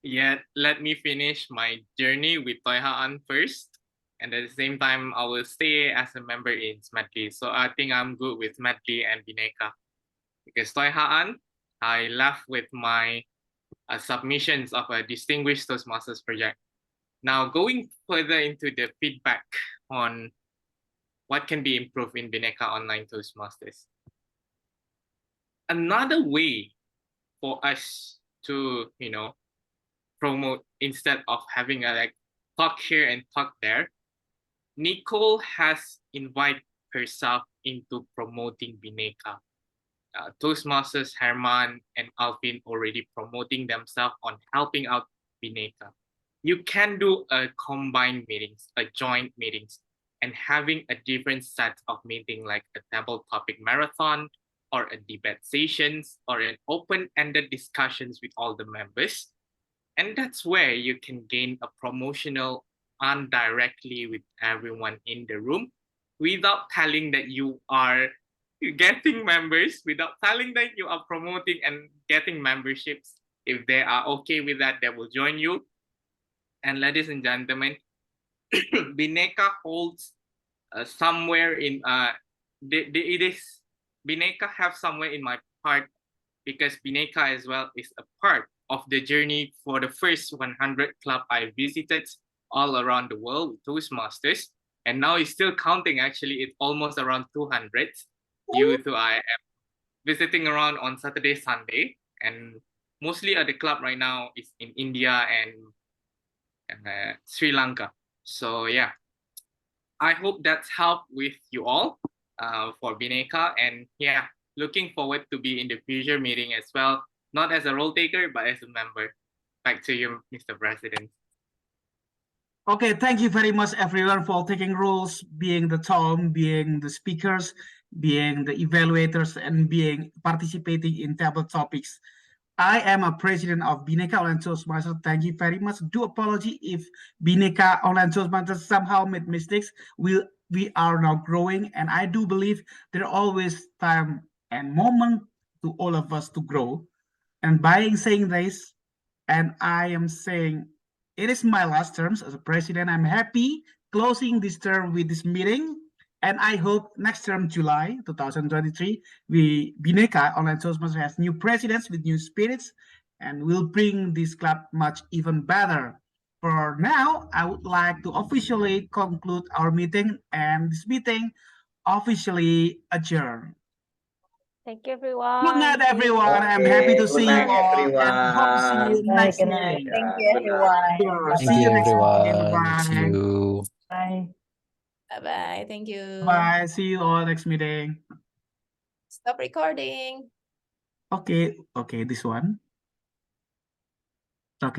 Yet, let me finish my journey with Toyhaan first. And at the same time, I will stay as a member in Smetli. So I think I'm good with Smetli and Bhinneka. Because Toyhaan, I left with my submissions of a distinguished Toastmasters project. Now, going further into the feedback on what can be improved in Bhinneka Online Toastmasters. Another way for us to, promote instead of having a like talk here and talk there, Nicole has invited herself into promoting Bhinneka. Toastmasters Herman and Alvin already promoting themselves on helping out Bhinneka. You can do a combined meetings, a joint meetings, and having a different set of meeting like a table topic marathon or a debate sessions or an open-ended discussions with all the members. And that's where you can gain a promotional indirectly with everyone in the room without telling that you are getting members, without telling that you are promoting and getting memberships. If they are okay with that, they will join you. And ladies and gentlemen, Bhinneka holds somewhere in it is Bhinneka have somewhere in my heart because Bhinneka as well is a part of the journey for the first 100 club I visited all around the world with Toastmasters, and now it's still counting. Actually, it's almost around 200 due to I am visiting around on Saturday, Sunday, and mostly at the club right now is in India and Sri Lanka. So yeah, I hope that's helped with you all for Bhinneka, and yeah, looking forward to be in the future meeting as well, not as a role taker, but as a member. Back to you, Mr. President. Okay, thank you very much, everyone, for taking roles, being the tone, being the speakers, being the evaluators, and being participating in table topics. I am a president of Bhinneka Online Toastmasters. Thank you very much. Do apology if Bhinneka Online Toastmasters somehow made mistakes. We are now growing, and I do believe there are always time and moment to all of us to grow. And by saying this, and I am saying it is my last term as a president. I'm happy closing this term with this meeting. And I hope next term, July 2023, Bhinneka Online Toastmasters has new presidents with new spirits and will bring this club much even better. For now, I would like to officially conclude our meeting, and this meeting officially adjourned. Thank you, everyone. Good night, See you. everyone. I'm happy to Good see you night, all and hope to see you everyone. next Good night. meeting. Thank you, Good night. everyone. Sure. Thank See you you, next meeting. everyone. See Bye. you. Bye. Bye-bye. Thank you. Bye. See you all next meeting. Stop recording. Okay. Okay, this one. Okay.